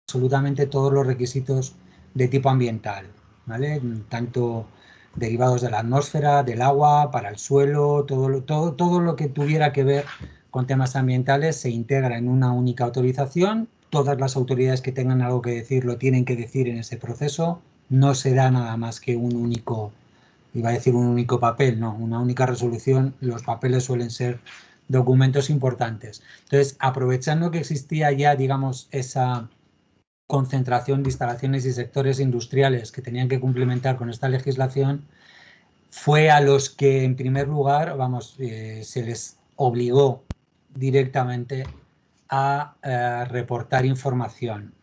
absolutamente todos los requisitos de tipo ambiental, ¿vale? Tanto derivados de la atmósfera, del agua, para el suelo, todo lo que tuviera que ver con temas ambientales se integra en una única autorización. Todas las autoridades que tengan algo que decir lo tienen que decir en ese proceso. No se da nada más que un único, iba a decir un único papel, no, una única resolución. Los papeles suelen ser documentos importantes. Entonces, aprovechando que existía ya, digamos, esa concentración de instalaciones y sectores industriales que tenían que cumplimentar con esta legislación, fue a los que en primer lugar, vamos, se les obligó directamente a reportar información.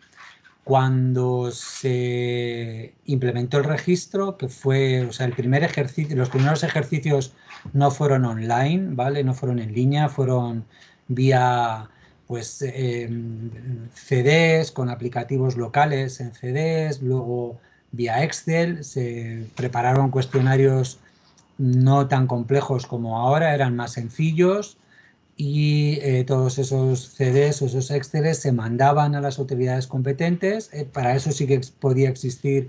Cuando se implementó el registro, que fue, o sea, el primer ejercicio, los primeros ejercicios no fueron online, ¿vale? No fueron en línea, fueron vía, pues, CDs, con aplicativos locales en CDs, luego vía Excel, se prepararon cuestionarios no tan complejos como ahora, eran más sencillos, y todos esos CDs o esos Exceles se mandaban a las autoridades competentes. Para eso sí que podía existir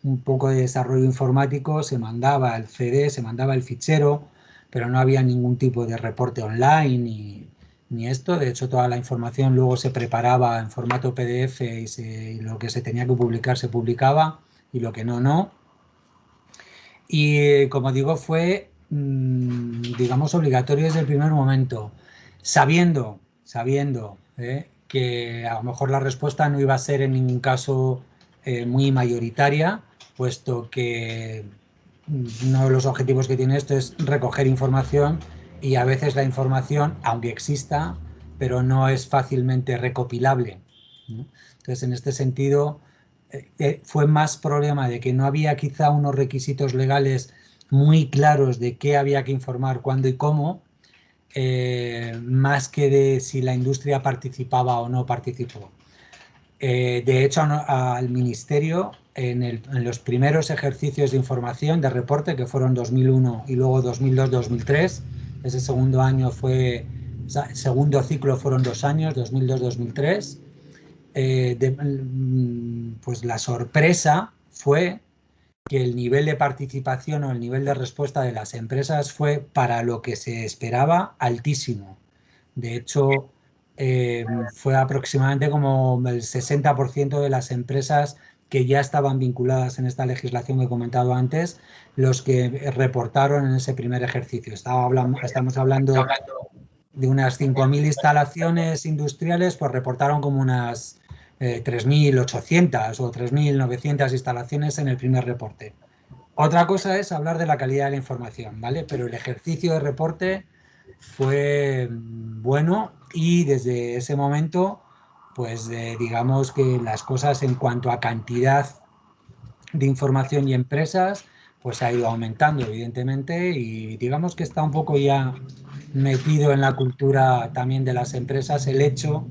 un poco de desarrollo informático, se mandaba el CD, se mandaba el fichero, pero no había ningún tipo de reporte online ni esto. De hecho, toda la información luego se preparaba en formato PDF y lo que se tenía que publicar se publicaba y lo que no, no. Y como digo, fue, digamos, obligatorio desde el primer momento, sabiendo que a lo mejor la respuesta no iba a ser en ningún caso muy mayoritaria, puesto que uno de los objetivos que tiene esto es recoger información y a veces la información, aunque exista, pero no es fácilmente recopilable, ¿no? Entonces, en este sentido, fue más problema de que no había quizá unos requisitos legales muy claros de qué había que informar, cuándo y cómo, más que de si la industria participaba o no participó. De hecho, al Ministerio, en los primeros ejercicios de información, de reporte, que fueron 2001 y luego 2002-2003, ese segundo año fue, segundo ciclo fueron 2 años, 2002-2003, pues la sorpresa fue que el nivel de participación o el nivel de respuesta de las empresas fue, para lo que se esperaba, altísimo. De hecho, fue aproximadamente como el 60% de las empresas que ya estaban vinculadas en esta legislación que he comentado antes, los que reportaron en ese primer ejercicio. Estamos hablando de unas 5.000 instalaciones industriales, pues reportaron como unas 3.800 o 3.900 instalaciones en el primer reporte. Otra cosa es hablar de la calidad de la información, ¿vale? Pero el ejercicio de reporte fue bueno, y desde ese momento, pues digamos que las cosas en cuanto a cantidad de información y empresas, pues ha ido aumentando, evidentemente, y digamos que está un poco ya metido en la cultura también de las empresas el hecho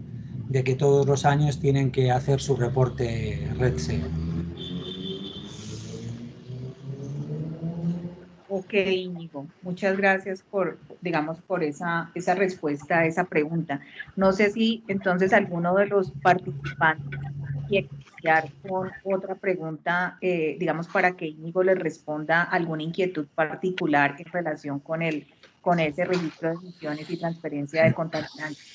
de que todos los años tienen que hacer su reporte RedSea. Ok, Íñigo, muchas gracias por, digamos, por esa respuesta a esa pregunta. No sé si entonces alguno de los participantes quiere iniciar con otra pregunta, digamos, para que Íñigo le responda alguna inquietud particular en relación con ese registro de emisiones y transferencia de contaminantes.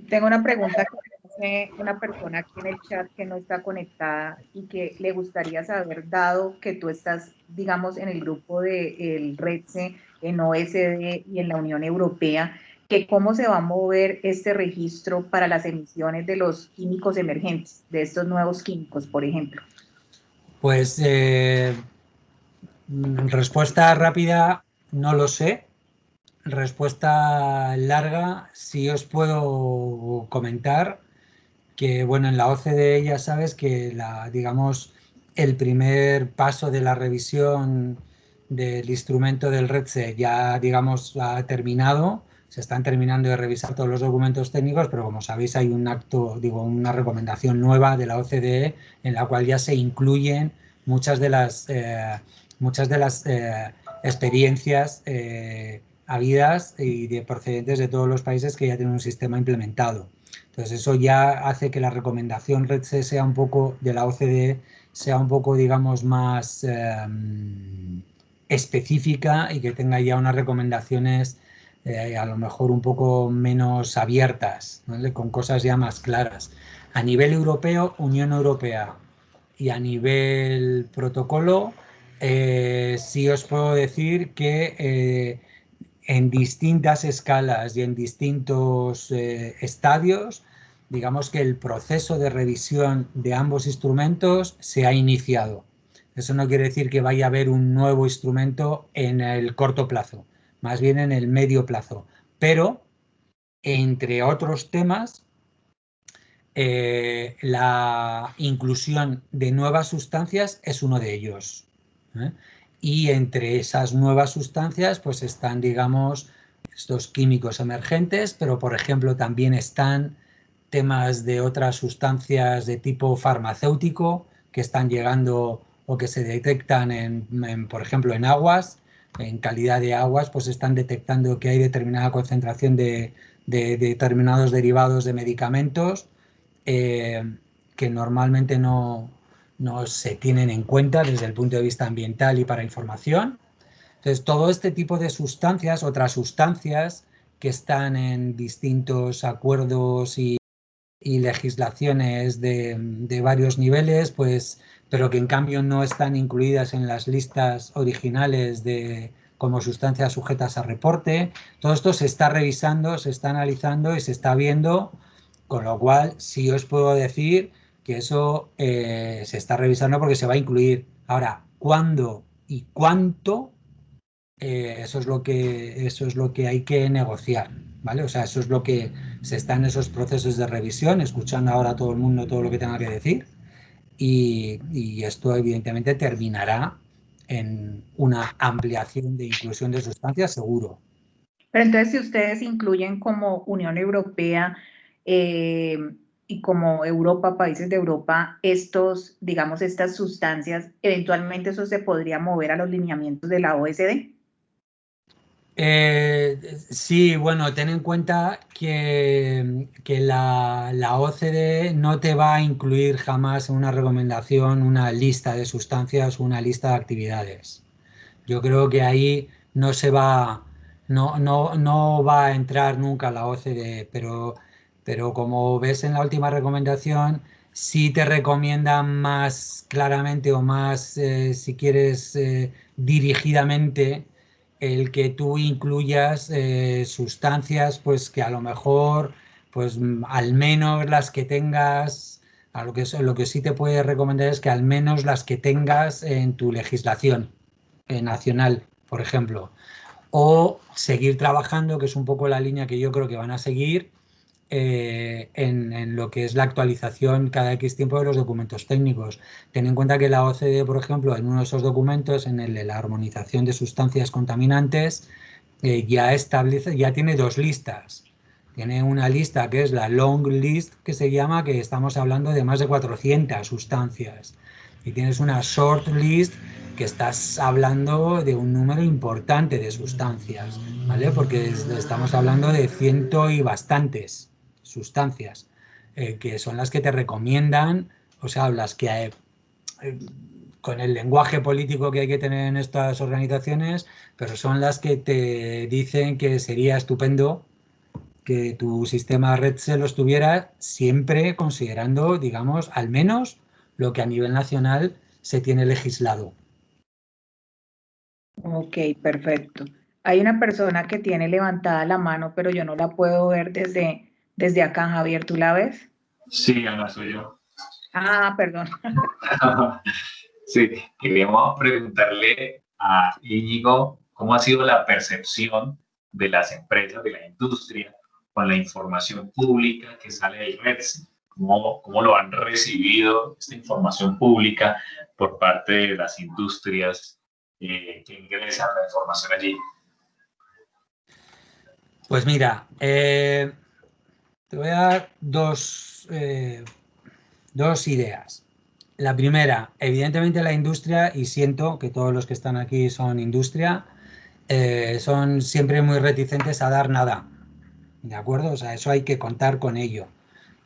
Tengo una pregunta que hace una persona aquí en el chat que no está conectada y que le gustaría saber, dado que tú estás, digamos, en el grupo del REDSE, en OSD y en la Unión Europea, que cómo se va a mover este registro para las emisiones de los químicos emergentes, de estos nuevos químicos, por ejemplo. Pues respuesta rápida, no lo sé. Respuesta larga, sí os puedo comentar que, bueno, en la OCDE ya sabes que digamos, el primer paso de la revisión del instrumento del REDSE ya, digamos, ha terminado. se están terminando de revisar todos los documentos técnicos, pero como sabéis hay un acto, digo, una recomendación nueva de la OCDE en la cual ya se incluyen muchas de las experiencias habidas y de procedentes de todos los países que ya tienen un sistema implementado. Entonces eso ya hace que la recomendación RED-C sea un poco, de la OCDE, sea un poco, digamos, más específica y que tenga ya unas recomendaciones a lo mejor un poco menos abiertas, ¿vale? Con cosas ya más claras. A nivel europeo, Unión Europea, y a nivel protocolo, sí os puedo decir que en distintas escalas y en distintos estadios, digamos que el proceso de revisión de ambos instrumentos se ha iniciado. Eso no quiere decir que vaya a haber un nuevo instrumento en el corto plazo, más bien en el medio plazo. Pero, entre otros temas, la inclusión de nuevas sustancias es uno de ellos. Y entre esas nuevas sustancias pues están, digamos, estos químicos emergentes, pero por ejemplo también están temas de otras sustancias de tipo farmacéutico que están llegando o que se detectan por ejemplo, en aguas, en calidad de aguas, pues están detectando que hay determinada concentración de determinados derivados de medicamentos que normalmente no se tienen en cuenta desde el punto de vista ambiental y para información. Entonces, todo este tipo de sustancias, otras sustancias que están en distintos acuerdos y legislaciones de varios niveles, pues, pero que en cambio no están incluidas en las listas originales como sustancias sujetas a reporte. Todo esto se está revisando, se está analizando y se está viendo, con lo cual sí os puedo decir que eso se está revisando porque se va a incluir. Ahora, ¿cuándo y cuánto? Eso es lo que hay que negociar, ¿vale? O sea, eso es lo que se está en esos procesos de revisión, escuchando ahora a todo el mundo todo lo que tenga que decir, y esto evidentemente terminará en una ampliación de inclusión de sustancias, seguro. Pero entonces, si ustedes incluyen como Unión Europea y como Europa, países de Europa, estos, digamos, estas sustancias, eventualmente eso se podría mover a los lineamientos de la OSD. Sí, bueno, ten en cuenta que la OCDE no te va a incluir jamás en una recomendación una lista de sustancias o una lista de actividades. Yo creo que ahí no va a entrar nunca la OCDE, pero como ves en la última recomendación, sí te recomiendan más claramente o más, si quieres, dirigidamente el que tú incluyas sustancias, pues que a lo mejor, pues al menos las que tengas, lo que sí te puede recomendar es que al menos las que tengas en tu legislación nacional, por ejemplo, o seguir trabajando, que es un poco la línea que yo creo que van a seguir en lo que es la actualización cada X tiempo de los documentos técnicos. Ten en cuenta que la OCDE, por ejemplo, en uno de esos documentos, en el de la armonización de sustancias contaminantes, ya tiene dos listas. Tiene una lista que es la long list, que se llama, que estamos hablando de más de 400 sustancias. Y tienes una short list, que estás hablando de un número importante de sustancias, ¿vale? Porque estamos hablando de ciento y bastantes sustancias, que son las que te recomiendan, o sea, las que con el lenguaje político que hay que tener en estas organizaciones, pero son las que te dicen que sería estupendo que tu sistema red se lo estuviera siempre considerando, digamos, al menos lo que a nivel nacional se tiene legislado. Ok, perfecto. Hay una persona que tiene levantada la mano, pero yo no la puedo ver desde acá, Javier, ¿tú la ves? Sí, Ana, soy yo. Ah, perdón. Sí, queríamos preguntarle a Íñigo cómo ha sido la percepción de las empresas, de la industria, con la información pública que sale del REDS. ¿Cómo lo han recibido esta información pública por parte de las industrias que ingresan la información allí? Pues mira, te voy a dar dos ideas. La primera, evidentemente la industria, y siento que todos los que están aquí son industria, son siempre muy reticentes a dar nada, ¿de acuerdo? O sea, eso hay que contar con ello.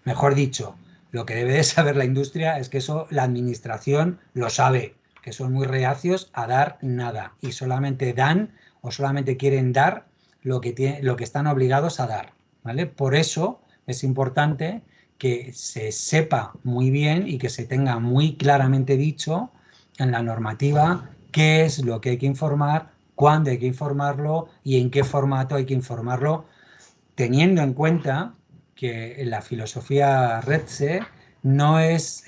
Mejor dicho, lo que debe de saber la industria es que eso la administración lo sabe, que son muy reacios a dar nada y solamente dan o solamente quieren dar lo que están obligados a dar, ¿vale? Por eso es importante que se sepa muy bien y que se tenga muy claramente dicho en la normativa qué es lo que hay que informar, cuándo hay que informarlo y en qué formato hay que informarlo, teniendo en cuenta que la filosofía REDSE no es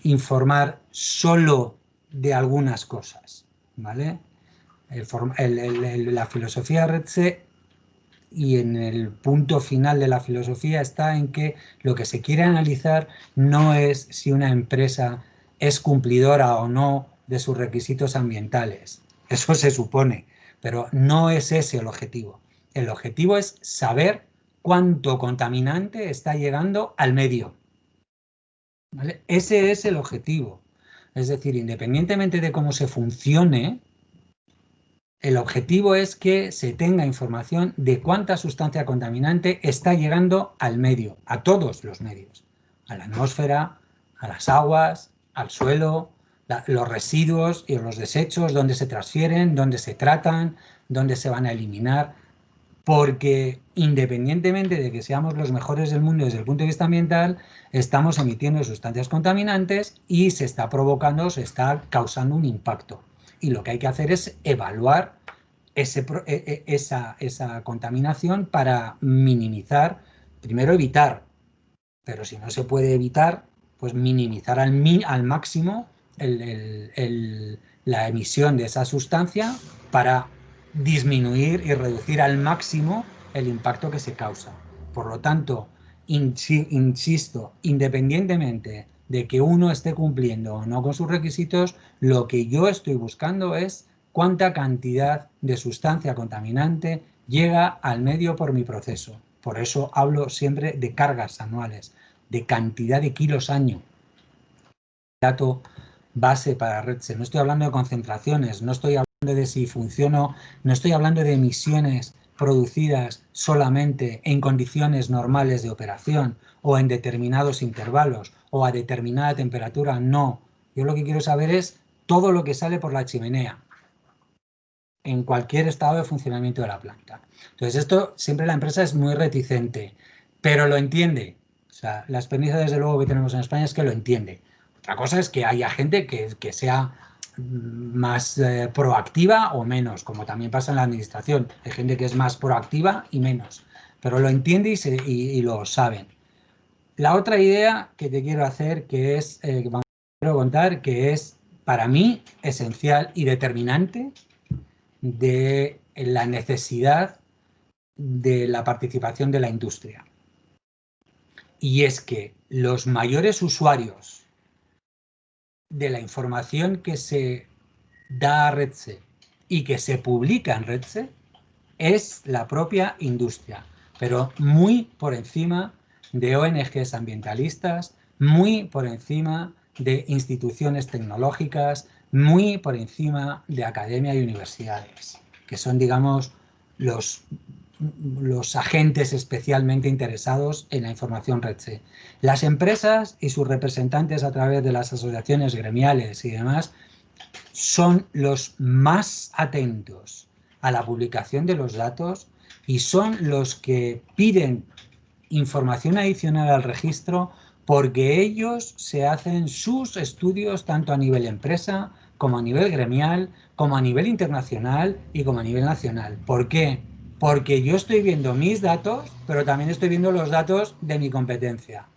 informar solo de algunas cosas, ¿vale? La filosofía REDSE, y en el punto final de la filosofía, está en que lo que se quiere analizar no es si una empresa es cumplidora o no de sus requisitos ambientales. Eso se supone, pero no es ese el objetivo. El objetivo es saber cuánto contaminante está llegando al medio, ¿vale? Ese es el objetivo. Es decir, independientemente de cómo se funcione, el objetivo es que se tenga información de cuánta sustancia contaminante está llegando al medio, a todos los medios, a la atmósfera, a las aguas, al suelo, los residuos y los desechos, dónde se transfieren, dónde se tratan, dónde se van a eliminar, porque independientemente de que seamos los mejores del mundo desde el punto de vista ambiental, estamos emitiendo sustancias contaminantes y se está provocando, se está causando un impacto. Y lo que hay que hacer es evaluar esa contaminación para minimizar, primero evitar, pero si no se puede evitar, pues minimizar al máximo la emisión de esa sustancia para disminuir y reducir al máximo el impacto que se causa. Por lo tanto, insisto, independientemente de que uno esté cumpliendo o no con sus requisitos, lo que yo estoy buscando es cuánta cantidad de sustancia contaminante llega al medio por mi proceso. Por eso hablo siempre de cargas anuales, de cantidad de kilos año. Dato base para REDSE. No estoy hablando de concentraciones, no estoy hablando de si funciona, no estoy hablando de emisiones producidas solamente en condiciones normales de operación o en determinados intervalos o a determinada temperatura, no. Yo lo que quiero saber es todo lo que sale por la chimenea en cualquier estado de funcionamiento de la planta. Entonces, esto siempre la empresa es muy reticente, pero lo entiende. O sea, la experiencia, desde luego, que tenemos en España es que lo entiende. Otra cosa es que haya gente que sea más proactiva o menos, como también pasa en la administración. Hay gente que es más proactiva y menos, pero lo entiende y lo saben. La otra idea que te quiero hacer, que es, quiero contar, que es para mí esencial y determinante de la necesidad de la participación de la industria. Y es que los mayores usuarios de la información que se da a REDSE y que se publica en REDSE es la propia industria, pero muy por encima de ONGs ambientalistas, muy por encima de instituciones tecnológicas, muy por encima de academia y universidades, que son, digamos, los agentes especialmente interesados en la información REDSE. Las empresas y sus representantes a través de las asociaciones gremiales y demás son los más atentos a la publicación de los datos y son los que piden información adicional al registro, porque ellos se hacen sus estudios tanto a nivel empresa como a nivel gremial, como a nivel internacional y como a nivel nacional. ¿Por qué? Porque yo estoy viendo mis datos, pero también estoy viendo los datos de mi competencia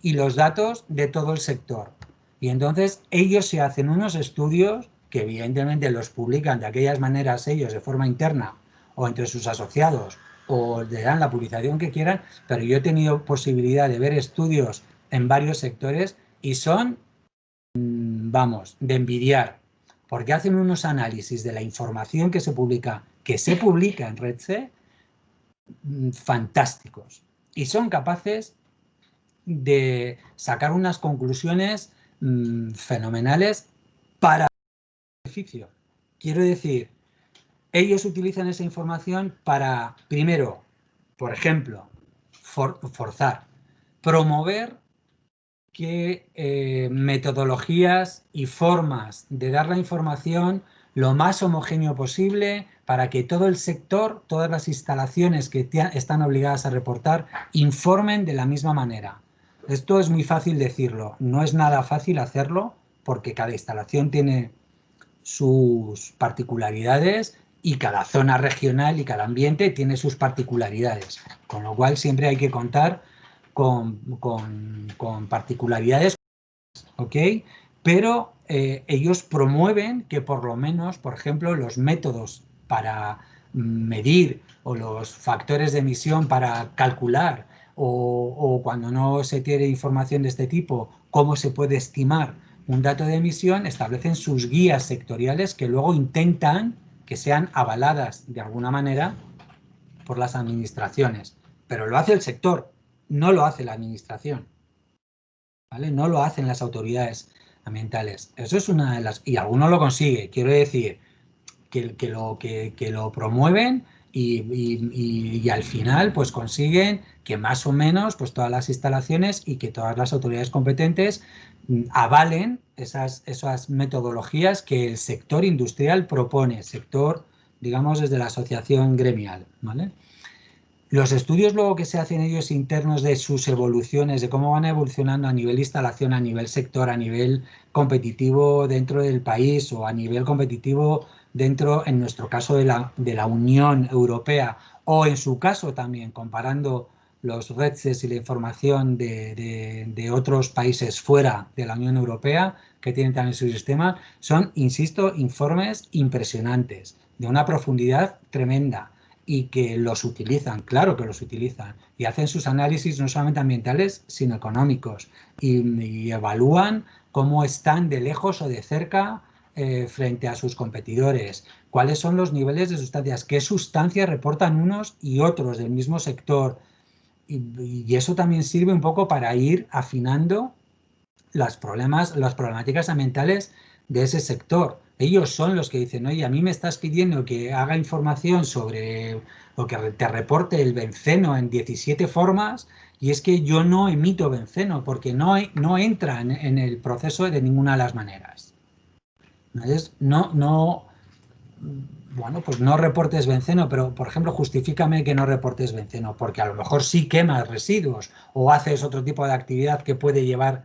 y los datos de todo el sector. Y entonces ellos se hacen unos estudios que evidentemente los publican de aquellas maneras ellos de forma interna o entre sus asociados o le dan la publicación que quieran, pero yo he tenido posibilidad de ver estudios en varios sectores y son, vamos, de envidiar, porque hacen unos análisis de la información que se publica que se publica en RedSec, fantásticos. Y son capaces de sacar unas conclusiones fenomenales para el beneficio. Quiero decir, ellos utilizan esa información para, primero, por ejemplo, forzar, promover que metodologías y formas de dar la información lo más homogéneo posible para que todo el sector, todas las instalaciones que están obligadas a reportar, informen de la misma manera. Esto es muy fácil decirlo, no es nada fácil hacerlo porque cada instalación tiene sus particularidades y cada zona regional y cada ambiente tiene sus particularidades, con lo cual siempre hay que contar con particularidades, ¿ok? Pero ellos promueven que por lo menos, por ejemplo, los métodos para medir o los factores de emisión para calcular o cuando no se tiene información de este tipo, cómo se puede estimar un dato de emisión, establecen sus guías sectoriales que luego intentan que sean avaladas de alguna manera por las administraciones. Pero lo hace el sector, no lo hace la administración, ¿vale? No lo hacen las autoridades ambientales. Eso es una de las... Y alguno lo consigue, quiero decir, que lo promueven y al final pues consiguen que más o menos pues todas las instalaciones y que todas las autoridades competentes avalen esas metodologías que el sector industrial propone, sector, digamos, desde la asociación gremial, ¿vale? Los estudios luego que se hacen ellos internos de sus evoluciones, de cómo van evolucionando a nivel instalación, a nivel sector, a nivel competitivo dentro del país o a nivel competitivo dentro, en nuestro caso, de la Unión Europea o en su caso también comparando los RedSec y la información de otros países fuera de la Unión Europea que tienen también su sistema, son, insisto, informes impresionantes, de una profundidad tremenda. Y que los utilizan, claro que los utilizan, y hacen sus análisis no solamente ambientales, sino económicos, y evalúan cómo están de lejos o de cerca frente a sus competidores, cuáles son los niveles de sustancias, qué sustancias reportan unos y otros del mismo sector, y eso también sirve un poco para ir afinando las problemáticas ambientales de ese sector. Ellos son los que dicen, oye, a mí me estás pidiendo que haga información sobre o que te reporte el benceno en 17 formas y es que yo no emito benceno porque no entra en el proceso de ninguna de las maneras. Entonces, bueno, pues no reportes benceno, pero por ejemplo, justifícame que no reportes benceno, porque a lo mejor sí quemas residuos o haces otro tipo de actividad que puede llevar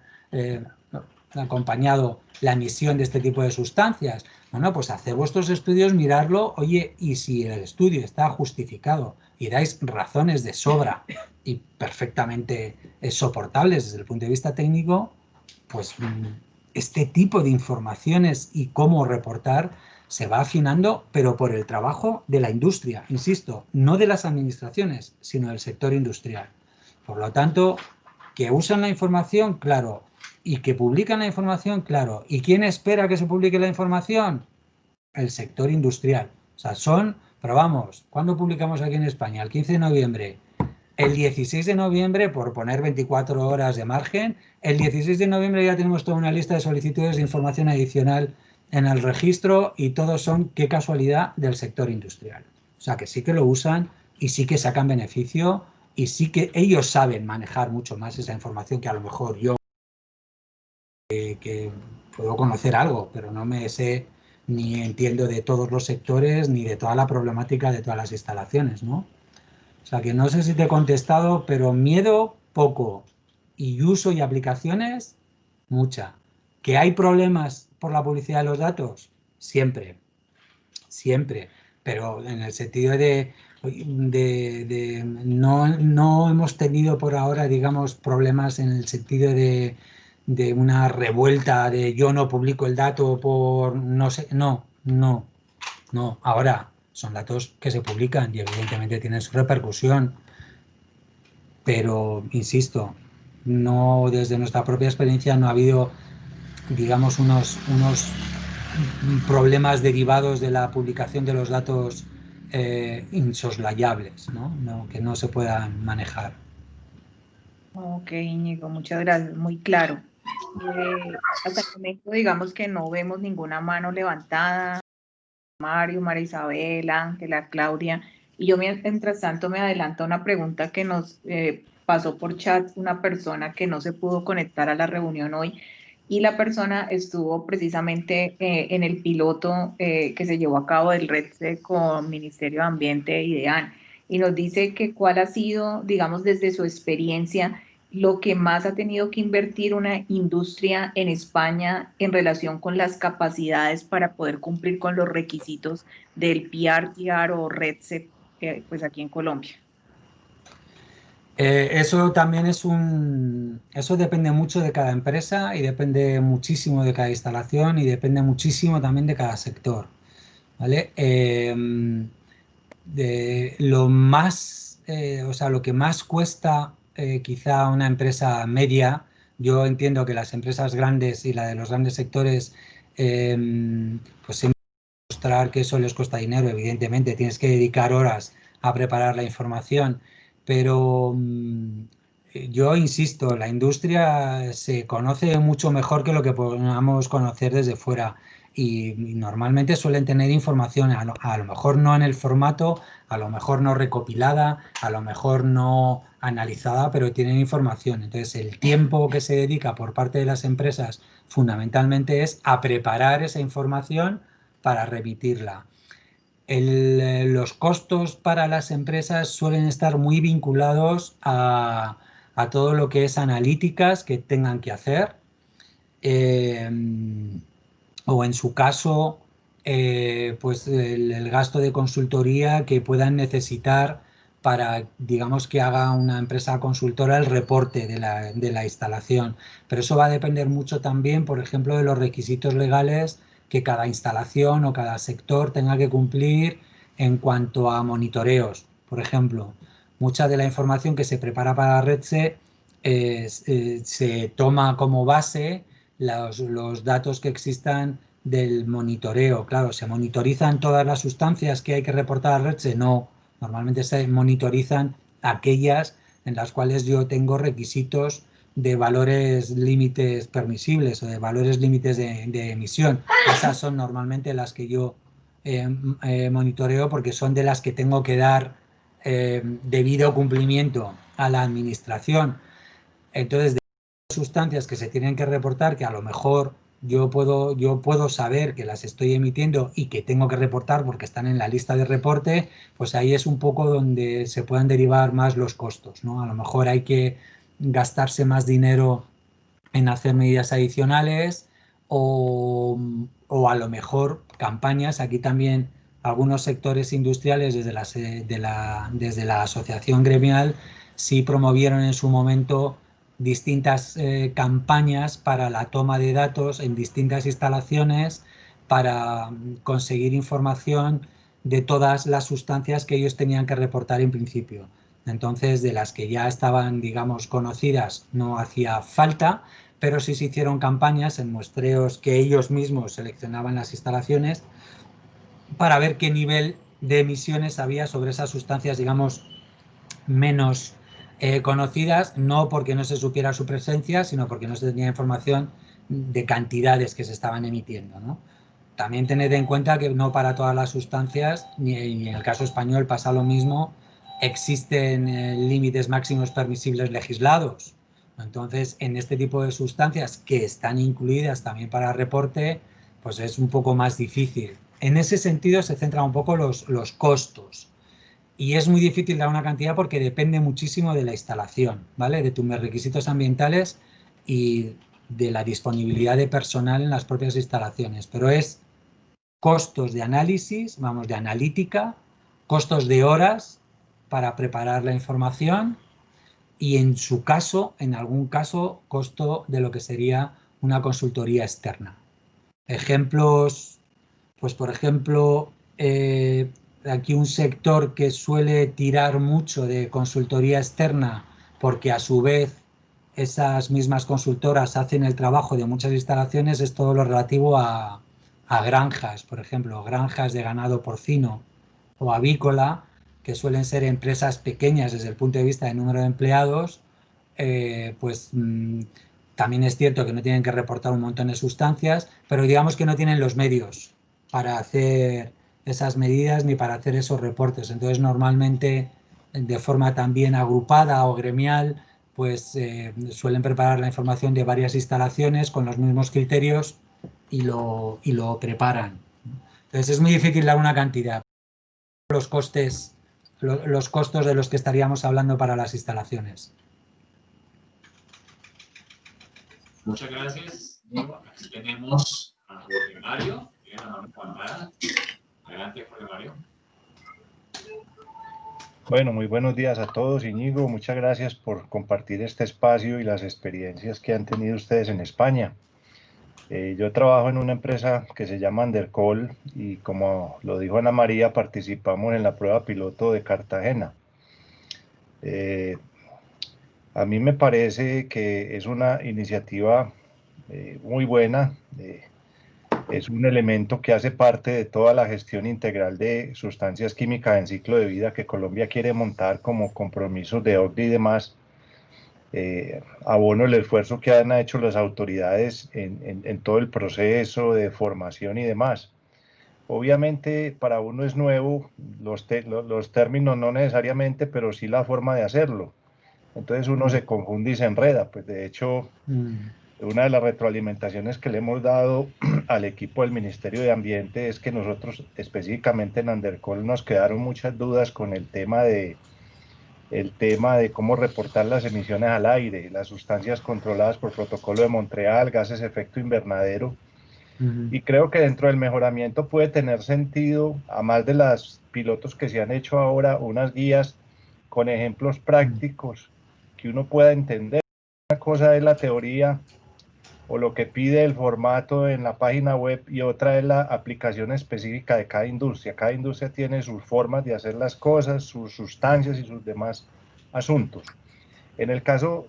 acompañado la emisión de este tipo de sustancias. Bueno, pues hacer vuestros estudios, mirarlo, oye, y si el estudio está justificado y dais razones de sobra y perfectamente soportables desde el punto de vista técnico, pues este tipo de informaciones y cómo reportar se va afinando, pero por el trabajo de la industria, insisto, no de las administraciones, sino del sector industrial. Por lo tanto, que usan la información, claro, y que publican la información, claro. ¿Y quién espera que se publique la información? El sector industrial. O sea, pero vamos, ¿cuándo publicamos aquí en España? El 15 de noviembre. El 16 de noviembre, por poner 24 horas de margen, el 16 de noviembre ya tenemos toda una lista de solicitudes de información adicional en el registro y todos son, qué casualidad, del sector industrial. O sea, que sí que lo usan y sí que sacan beneficio y sí que ellos saben manejar mucho más esa información que a lo mejor yo que puedo conocer algo, pero no me sé ni entiendo de todos los sectores ni de toda la problemática de todas las instalaciones, ¿no? O sea que no sé si te he contestado, pero miedo poco y uso y aplicaciones mucha. ¿Que hay problemas por la publicidad de los datos? Siempre, siempre, pero en el sentido de no hemos tenido por ahora, digamos, problemas en el sentido de una revuelta de yo no publico el dato por no sé, no. Ahora son datos que se publican y evidentemente tienen su repercusión, pero insisto, no, desde nuestra propia experiencia no ha habido, digamos, unos problemas derivados de la publicación de los datos insoslayables, ¿no? Que no se puedan manejar. Ok, Íñigo, muchas gracias, muy claro. Hasta el momento, digamos que no vemos ninguna mano levantada, Mario, María Isabel, Ángela, Claudia, y yo mientras tanto me adelanto a una pregunta que nos pasó por chat una persona que no se pudo conectar a la reunión hoy, y la persona estuvo precisamente en el piloto que se llevó a cabo del REDSE con Ministerio de Ambiente y DEAN, y nos dice que cuál ha sido, digamos, desde su experiencia, lo que más ha tenido que invertir una industria en España en relación con las capacidades para poder cumplir con los requisitos del PRTR o REDSE, pues aquí en Colombia. Eso también eso depende mucho de cada empresa y depende muchísimo de cada instalación y depende muchísimo también de cada sector, ¿vale? O sea, lo que más cuesta quizá una empresa media, yo entiendo que las empresas grandes y la de los grandes sectores, pues siempre mostrar que eso les cuesta dinero, evidentemente, tienes que dedicar horas a preparar la información, pero yo insisto, la industria se conoce mucho mejor que lo que podamos conocer desde fuera y normalmente suelen tener información, a lo mejor no en el formato, a lo mejor no recopilada, a lo mejor no analizada, pero tienen información. Entonces, el tiempo que se dedica por parte de las empresas fundamentalmente es a preparar esa información para remitirla. Los costos para las empresas suelen estar muy vinculados a todo lo que es analíticas que tengan que hacer, o en su caso, pues el gasto de consultoría que puedan necesitar para, digamos, que haga una empresa consultora el reporte de la instalación. Pero eso va a depender mucho también, por ejemplo, de los requisitos legales que cada instalación o cada sector tenga que cumplir en cuanto a monitoreos. Por ejemplo, mucha de la información que se prepara para REDSE se toma como base los datos que existan del monitoreo. Claro, ¿se monitorizan todas las sustancias que hay que reportar a REDSE? No, normalmente se monitorizan aquellas en las cuales yo tengo requisitos de valores límites permisibles o de valores límites de emisión. Esas son normalmente las que yo monitoreo porque son de las que tengo que dar debido cumplimiento a la administración. Entonces, de las sustancias que se tienen que reportar, que a lo mejor yo puedo saber que las estoy emitiendo y que tengo que reportar porque están en la lista de reporte, pues ahí es un poco donde se puedan derivar más los costos, ¿no? A lo mejor hay que gastarse más dinero en hacer medidas adicionales o a lo mejor campañas. Aquí también algunos sectores industriales desde la asociación gremial sí promovieron en su momento distintas campañas para la toma de datos en distintas instalaciones para conseguir información de todas las sustancias que ellos tenían que reportar en principio. Entonces, de las que ya estaban, digamos, conocidas, no hacía falta, pero sí se hicieron campañas en muestreos que ellos mismos seleccionaban las instalaciones para ver qué nivel de emisiones había sobre esas sustancias, digamos, menos conocidas, no porque no se supiera su presencia, sino porque no se tenía información de cantidades que se estaban emitiendo, ¿no? También tened en cuenta que no para todas las sustancias, ni en el caso español pasa lo mismo, existen límites máximos permisibles legislados. Entonces, en este tipo de sustancias que están incluidas también para reporte, pues es un poco más difícil. En ese sentido se centran un poco los costos. Y es muy difícil dar una cantidad porque depende muchísimo de la instalación, ¿vale? De tus requisitos ambientales y de la disponibilidad de personal en las propias instalaciones. Pero es costos de análisis, vamos, de analítica, costos de horas para preparar la información y en su caso, en algún caso, costo de lo que sería una consultoría externa. Ejemplos, pues por ejemplo, aquí un sector que suele tirar mucho de consultoría externa porque a su vez esas mismas consultoras hacen el trabajo de muchas instalaciones es todo lo relativo a granjas, por ejemplo, granjas de ganado porcino o avícola, que suelen ser empresas pequeñas desde el punto de vista de número de empleados, pues también es cierto que no tienen que reportar un montón de sustancias, pero digamos que no tienen los medios para hacer esas medidas ni para hacer esos reportes. Entonces, normalmente, de forma también agrupada o gremial, pues suelen preparar la información de varias instalaciones con los mismos criterios y lo preparan. Entonces, es muy difícil dar una cantidad. Los costes, los costos de los que estaríamos hablando para las instalaciones. Muchas gracias. Aquí tenemos a Jorge Mario. Adelante, Jorge Mario. Bueno, muy buenos días a todos. Íñigo, muchas gracias por compartir este espacio y las experiencias que han tenido ustedes en España. Yo trabajo en una empresa que se llama Andercol y, como lo dijo Ana María, participamos en la prueba piloto de Cartagena. A mí me parece que es una iniciativa muy buena. Es un elemento que hace parte de toda la gestión integral de sustancias químicas en ciclo de vida que Colombia quiere montar como compromisos de OCDE y demás. Abono el esfuerzo que han hecho las autoridades en todo el proceso de formación y demás. Obviamente para uno es nuevo los términos, no necesariamente, pero sí la forma de hacerlo. Entonces uno se confunde y se enreda. Pues de hecho, una de las retroalimentaciones que le hemos dado al equipo del Ministerio de Ambiente es que nosotros, específicamente en Andercol, nos quedaron muchas dudas con el tema de cómo reportar las emisiones al aire, las sustancias controladas por Protocolo de Montreal, gases de efecto invernadero. Y creo que dentro del mejoramiento puede tener sentido, a más de las pilotos que se han hecho ahora, unas guías con ejemplos prácticos que uno pueda entender. Una cosa es la teoría o lo que pide el formato en la página web, y otra es la aplicación específica de cada industria. Cada industria tiene sus formas de hacer las cosas, sus sustancias y sus demás asuntos. En el caso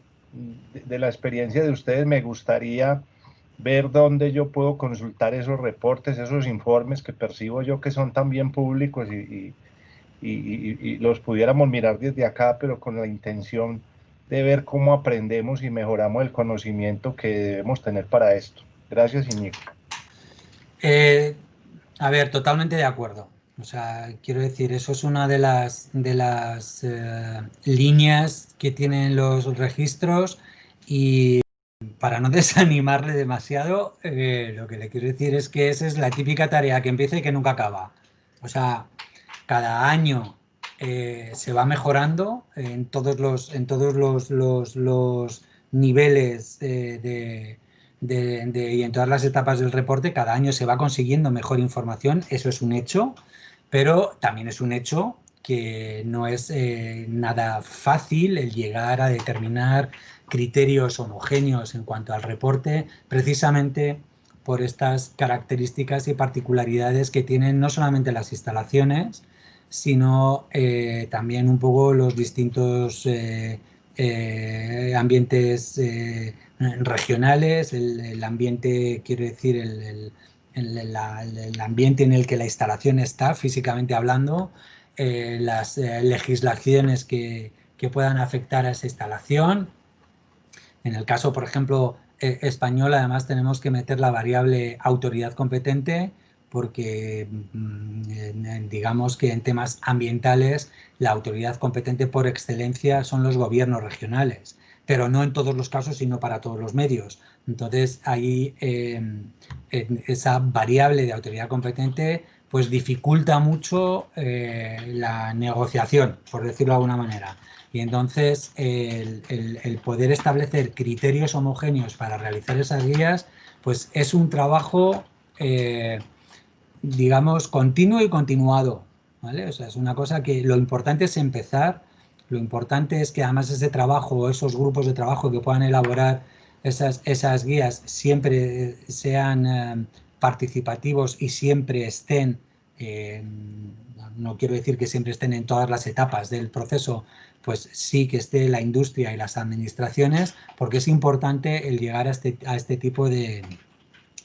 de la experiencia de ustedes, me gustaría ver dónde yo puedo consultar esos reportes, esos informes que percibo yo que son también públicos y los pudiéramos mirar desde acá, pero con la intención de ver cómo aprendemos y mejoramos el conocimiento que debemos tener para esto. Gracias, Íñigo. A ver, totalmente de acuerdo. O sea, quiero decir, eso es una de las líneas que tienen los registros, y para no desanimarle demasiado, lo que le quiero decir es que esa es la típica tarea que empieza y que nunca acaba. O sea, cada año se va mejorando en todos los niveles y en todas las etapas del reporte. Cada año se va consiguiendo mejor información, eso es un hecho, pero también es un hecho que no es nada fácil el llegar a determinar criterios homogéneos en cuanto al reporte, precisamente por estas características y particularidades que tienen no solamente las instalaciones, sino también un poco los distintos ambientes regionales, el ambiente, quiero decir, el ambiente en el que la instalación está, físicamente hablando, las legislaciones que puedan afectar a esa instalación. En el caso, por ejemplo, español, además tenemos que meter la variable autoridad competente, porque digamos que en temas ambientales la autoridad competente por excelencia son los gobiernos regionales, pero no en todos los casos, sino para todos los medios. Entonces, ahí esa variable de autoridad competente pues dificulta mucho la negociación, por decirlo de alguna manera. Y entonces el poder establecer criterios homogéneos para realizar esas guías, pues es un trabajo, digamos, continuo y continuado, ¿vale? O sea, es una cosa que lo importante es empezar, lo importante es que además ese trabajo, esos grupos de trabajo que puedan elaborar esas guías siempre sean participativos y siempre estén, no quiero decir que siempre estén en todas las etapas del proceso, pues sí que esté la industria y las administraciones, porque es importante el llegar a este tipo de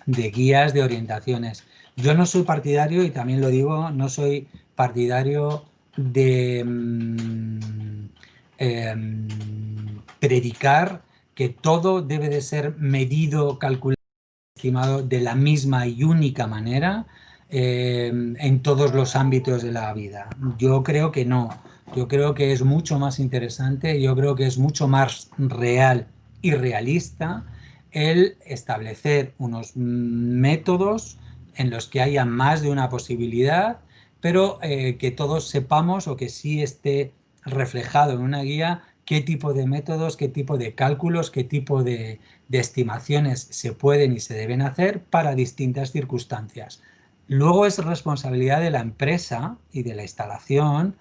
guías, de orientaciones. Yo no soy partidario, y también lo digo, no soy partidario de predicar que todo debe de ser medido, calculado, estimado de la misma y única manera en todos los ámbitos de la vida. Yo creo que no. Yo creo que es mucho más interesante, yo creo que es mucho más real y realista el establecer unos métodos en los que haya más de una posibilidad, pero que todos sepamos o que sí esté reflejado en una guía qué tipo de métodos, qué tipo de cálculos, qué tipo de estimaciones se pueden y se deben hacer para distintas circunstancias. Luego es responsabilidad de la empresa y de la instalación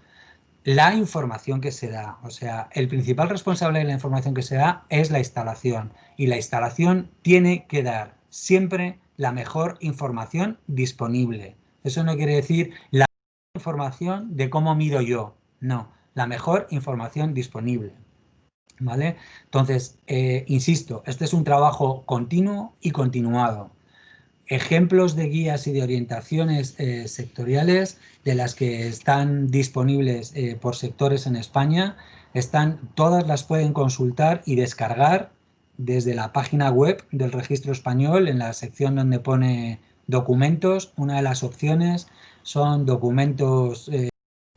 la información que se da. O sea, el principal responsable de la información que se da es la instalación, y la instalación tiene que dar siempre la mejor información disponible. Eso no quiere decir la información de cómo mido yo, no, la mejor información disponible. ¿Vale? Entonces, insisto, este es un trabajo continuo y continuado. Ejemplos de guías y de orientaciones sectoriales de las que están disponibles por sectores en España, todas las pueden consultar y descargar desde la página web del Registro Español, en la sección donde pone documentos. Una de las opciones son documentos,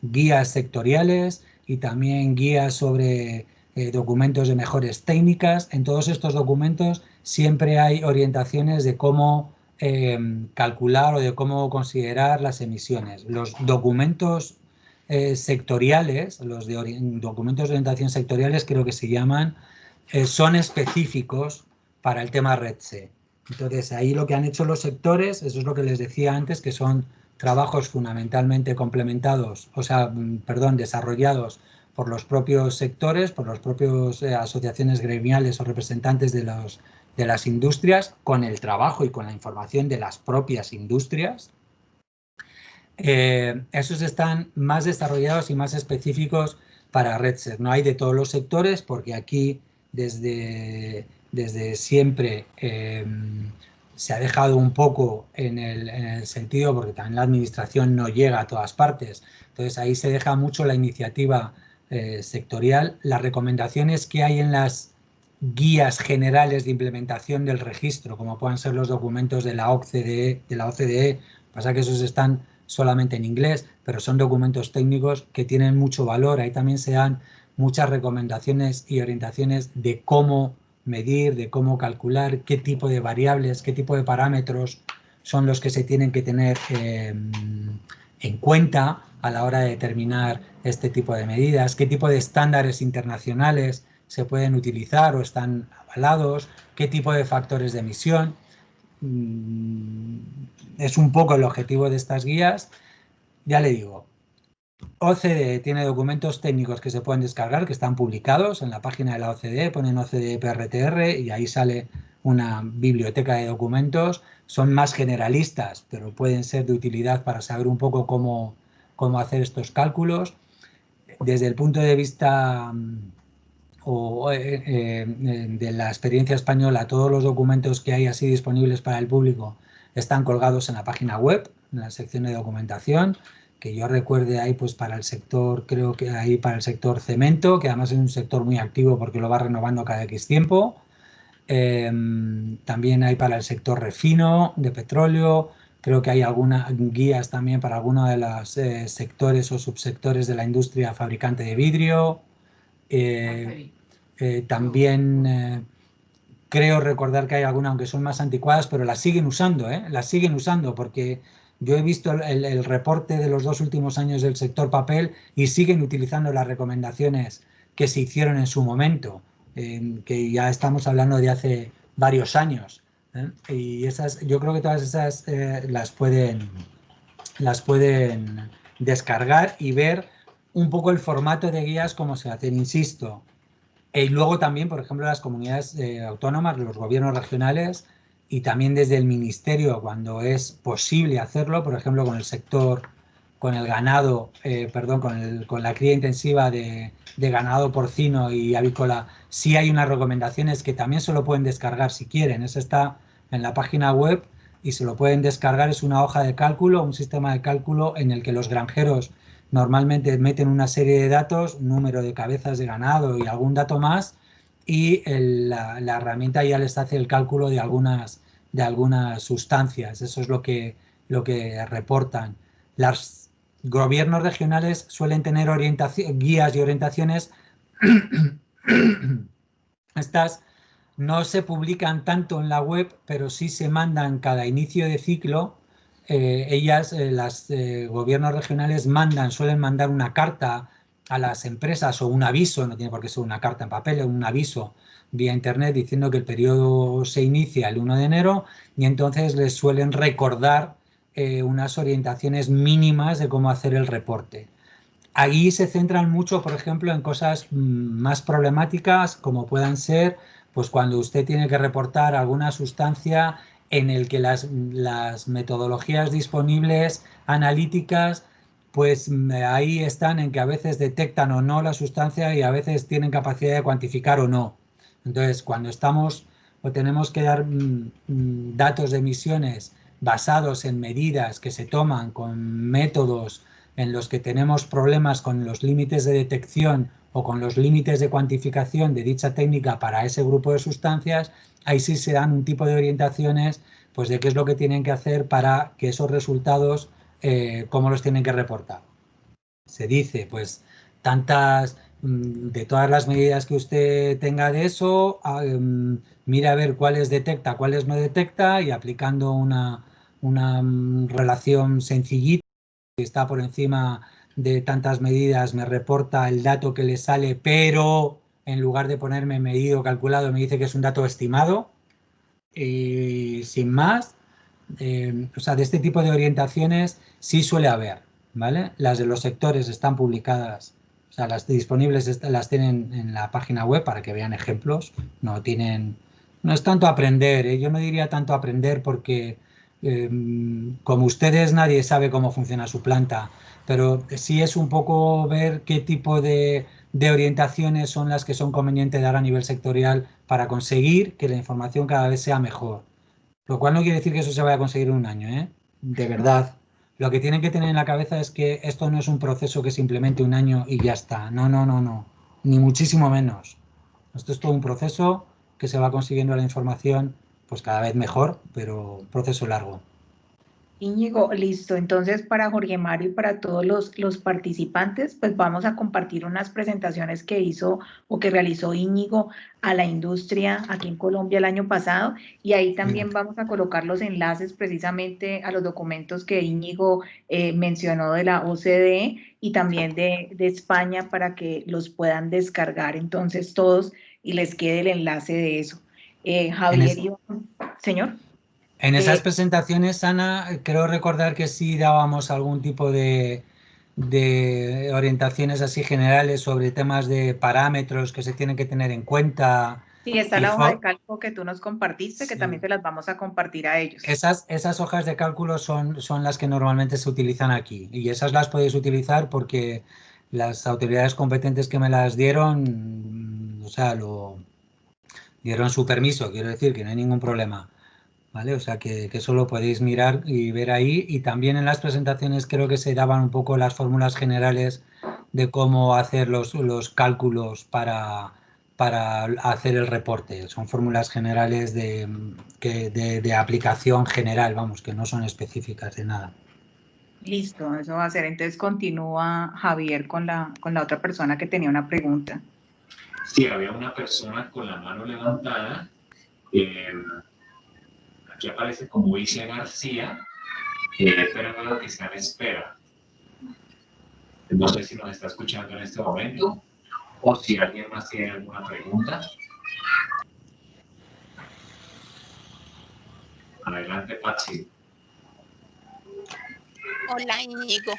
guías sectoriales y también guías sobre documentos de mejores técnicas. En todos estos documentos siempre hay orientaciones de cómo calcular o de cómo considerar las emisiones. Los documentos sectoriales, documentos de orientación sectoriales, creo que se llaman, son específicos para el tema REDSE. Entonces, ahí lo que han hecho los sectores, eso es lo que les decía antes, que son trabajos fundamentalmente complementados, o sea, perdón, desarrollados por los propios sectores, por las propias asociaciones gremiales o representantes de las industrias, con el trabajo y con la información de las propias industrias. Esos están más desarrollados y más específicos para REDSE. No hay de todos los sectores, porque aquí desde siempre se ha dejado un poco en el sentido, porque también la administración no llega a todas partes. Entonces ahí se deja mucho la iniciativa sectorial. Las recomendaciones que hay en las guías generales de implementación del registro, como puedan ser los documentos de la OCDE, pasa que esos están solamente en inglés, pero son documentos técnicos que tienen mucho valor. Ahí también se dan muchas recomendaciones y orientaciones de cómo medir, de cómo calcular, qué tipo de variables, qué tipo de parámetros son los que se tienen que tener en cuenta a la hora de determinar este tipo de medidas, qué tipo de estándares internacionales se pueden utilizar o están avalados, qué tipo de factores de emisión. Es un poco el objetivo de estas guías. Ya le digo, OCDE tiene documentos técnicos que se pueden descargar, que están publicados en la página de la OCDE, ponen OCDE PRTR y ahí sale una biblioteca de documentos. Son más generalistas, pero pueden ser de utilidad para saber un poco cómo hacer estos cálculos. Desde el punto de vista de la experiencia española, todos los documentos que hay así disponibles para el público están colgados en la página web, en la sección de documentación, que yo recuerde ahí pues para el sector, creo que ahí para el sector cemento, que además es un sector muy activo porque lo va renovando cada X tiempo. También hay para el sector refino de petróleo. Creo que hay algunas guías también para algunos de los sectores o subsectores de la industria fabricante de vidrio. También creo recordar que hay algunas, aunque son más anticuadas, pero las siguen usando, las siguen usando, porque yo he visto el reporte de los 2 últimos años del sector papel y siguen utilizando las recomendaciones que se hicieron en su momento, que ya estamos hablando de hace varios años. Y yo creo que todas esas las pueden descargar y ver un poco el formato de guías, cómo se hacen, insisto. Y luego también, por ejemplo, las comunidades autónomas, los gobiernos regionales y también desde el ministerio, cuando es posible hacerlo, por ejemplo, con el sector, con el ganado, con la cría intensiva de ganado porcino y avícola, sí hay unas recomendaciones que también se lo pueden descargar si quieren. Eso está en la página web y se lo pueden descargar. Es una hoja de cálculo, un sistema de cálculo en el que los granjeros normalmente meten una serie de datos, número de cabezas de ganado y algún dato más, y la herramienta ya les hace el cálculo de algunas sustancias. Eso es lo que reportan. Los gobiernos regionales suelen tener guías y orientaciones. Estas no se publican tanto en la web, pero sí se mandan cada inicio de ciclo. Los gobiernos regionales suelen mandar una carta a las empresas o un aviso, no tiene por qué ser una carta en papel, un aviso vía internet diciendo que el periodo se inicia el 1 de enero y entonces les suelen recordar unas orientaciones mínimas de cómo hacer el reporte. Ahí se centran mucho, por ejemplo, en cosas más problemáticas, como puedan ser, pues cuando usted tiene que reportar alguna sustancia en el que las metodologías disponibles analíticas, pues ahí están en que a veces detectan o no la sustancia y a veces tienen capacidad de cuantificar o no. Entonces, cuando estamos o tenemos que dar datos de emisiones basados en medidas que se toman con métodos en los que tenemos problemas con los límites de detección o con los límites de cuantificación de dicha técnica para ese grupo de sustancias, ahí sí se dan un tipo de orientaciones pues de qué es lo que tienen que hacer para que esos resultados, cómo los tienen que reportar. Se dice, pues, de todas las medidas que usted tenga de eso, mire a ver cuáles detecta, cuáles no detecta y aplicando una relación sencillita, que está por encima de tantas medidas, me reporta el dato que le sale, pero en lugar de ponerme medido, calculado, me dice que es un dato estimado y sin más. O sea, de este tipo de orientaciones sí suele haber, ¿vale? Las de los sectores están publicadas, o sea, las disponibles las tienen en la página web para que vean ejemplos. No es tanto aprender, ¿eh? Yo no diría tanto aprender porque como ustedes nadie sabe cómo funciona su planta, pero sí es un poco ver qué tipo de orientaciones son las que son convenientes dar a nivel sectorial para conseguir que la información cada vez sea mejor. Lo cual no quiere decir que eso se vaya a conseguir en un año, ¿eh? De verdad. Lo que tienen que tener en la cabeza es que esto no es un proceso que simplemente un año y ya está. No, no, no, no. Ni muchísimo menos. Esto es todo un proceso que se va consiguiendo la información pues cada vez mejor, pero un proceso largo. Íñigo, listo. Entonces, para Jorge Mario y para todos los participantes, pues vamos a compartir unas presentaciones que hizo o que realizó Íñigo a la industria aquí en Colombia el año pasado, y ahí también vamos a colocar los enlaces precisamente a los documentos que Íñigo mencionó de la OCDE y también de España para que los puedan descargar entonces todos y les quede el enlace de eso. Javier, señor. En esas presentaciones, Ana, creo recordar que sí dábamos algún tipo de orientaciones así generales sobre temas de parámetros que se tienen que tener en cuenta. Sí, está la hoja de cálculo que tú nos compartiste, que también te las vamos a compartir a ellos. Esas hojas de cálculo son las que normalmente se utilizan aquí, y esas las podéis utilizar porque las autoridades competentes que me las dieron, o sea, dieron su permiso, quiero decir que no hay ningún problema. ¿Vale? O sea que eso lo podéis mirar y ver ahí, y también en las presentaciones creo que se daban un poco las fórmulas generales de cómo hacer los cálculos para hacer el reporte. Son fórmulas generales de aplicación general, vamos, que no son específicas de nada. Listo, eso va a ser. Entonces continúa Javier con la otra persona que tenía una pregunta. Sí, había una persona con la mano levantada. Aquí aparece como Isla García, pero veo que está en espera. No sé si nos está escuchando en este momento o si alguien más tiene alguna pregunta. Adelante, Patsy. Hola, Íñigo.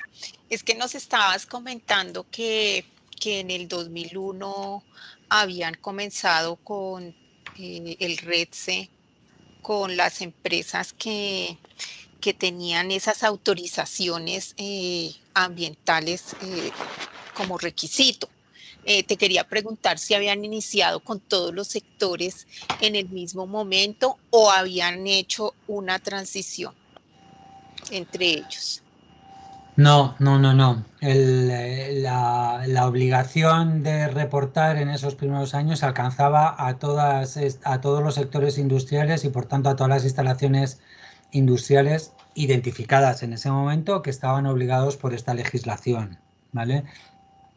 Es que nos estabas comentando que en el 2001 habían comenzado con el REDSE, con las empresas que tenían esas autorizaciones ambientales como requisito. te quería preguntar si habían iniciado con todos los sectores en el mismo momento o habían hecho una transición entre ellos. No. La obligación de reportar en esos primeros años alcanzaba a todos los sectores industriales y por tanto a todas las instalaciones industriales identificadas en ese momento que estaban obligados por esta legislación, ¿vale?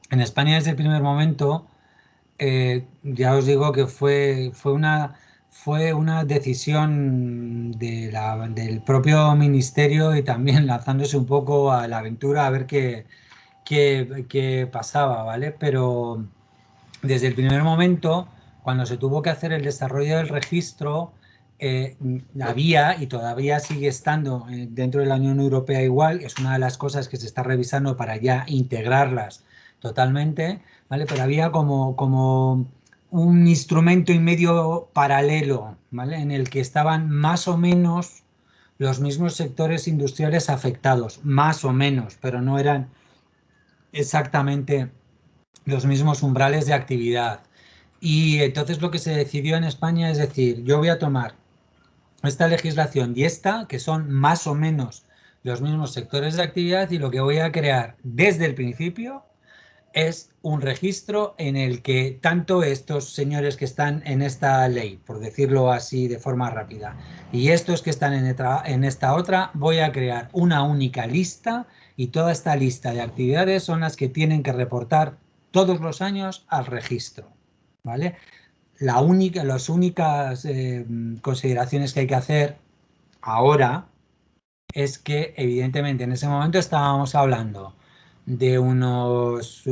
En España desde el primer momento, ya os digo que fue una decisión del propio ministerio y también lanzándose un poco a la aventura a ver qué pasaba, ¿vale? Pero desde el primer momento, cuando se tuvo que hacer el desarrollo del registro, había y todavía sigue estando dentro de la Unión Europea igual, es una de las cosas que se está revisando para ya integrarlas totalmente, ¿vale? Pero había como un instrumento y medio paralelo, ¿vale? En el que estaban más o menos los mismos sectores industriales afectados, más o menos, pero no eran exactamente los mismos umbrales de actividad. Y entonces lo que se decidió en España es decir, yo voy a tomar esta legislación y esta, que son más o menos los mismos sectores de actividad, y lo que voy a crear desde el principio es un registro en el que tanto estos señores que están en esta ley, por decirlo así de forma rápida, y estos que están en esta otra, voy a crear una única lista y toda esta lista de actividades son las que tienen que reportar todos los años al registro, ¿vale? Las únicas consideraciones que hay que hacer ahora es que evidentemente en ese momento estábamos hablando de unos,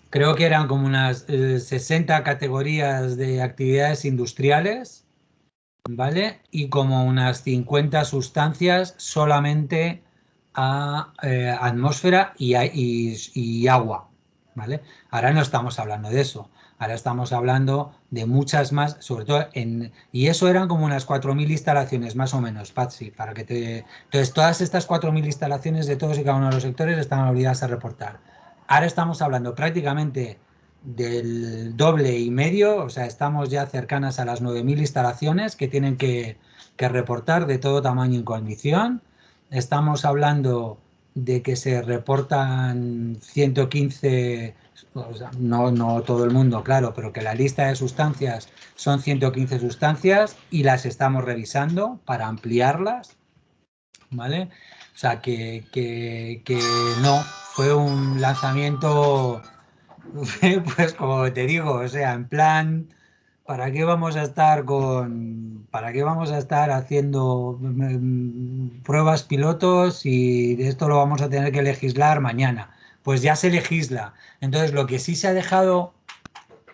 creo que eran como unas 60 categorías de actividades industriales, ¿vale? Y como unas 50 sustancias solamente a atmósfera y agua, ¿vale? Ahora no estamos hablando de eso. Ahora estamos hablando de muchas más, sobre todo y eso eran como unas 4.000 instalaciones, más o menos, Patsy, para que te... Entonces, todas estas 4.000 instalaciones de todos y cada uno de los sectores están obligadas a reportar. Ahora estamos hablando prácticamente del doble y medio, o sea, estamos ya cercanas a las 9.000 instalaciones que tienen que reportar de todo tamaño y condición. Estamos hablando de que se reportan 115, o sea, no todo el mundo, claro, pero que la lista de sustancias son 115 sustancias y las estamos revisando para ampliarlas, ¿vale? O sea, que no, fue un lanzamiento, pues como te digo, o sea, en plan, ¿para qué vamos a estar haciendo pruebas pilotos y de esto lo vamos a tener que legislar mañana? Pues ya se legisla. Entonces, lo que sí se ha dejado,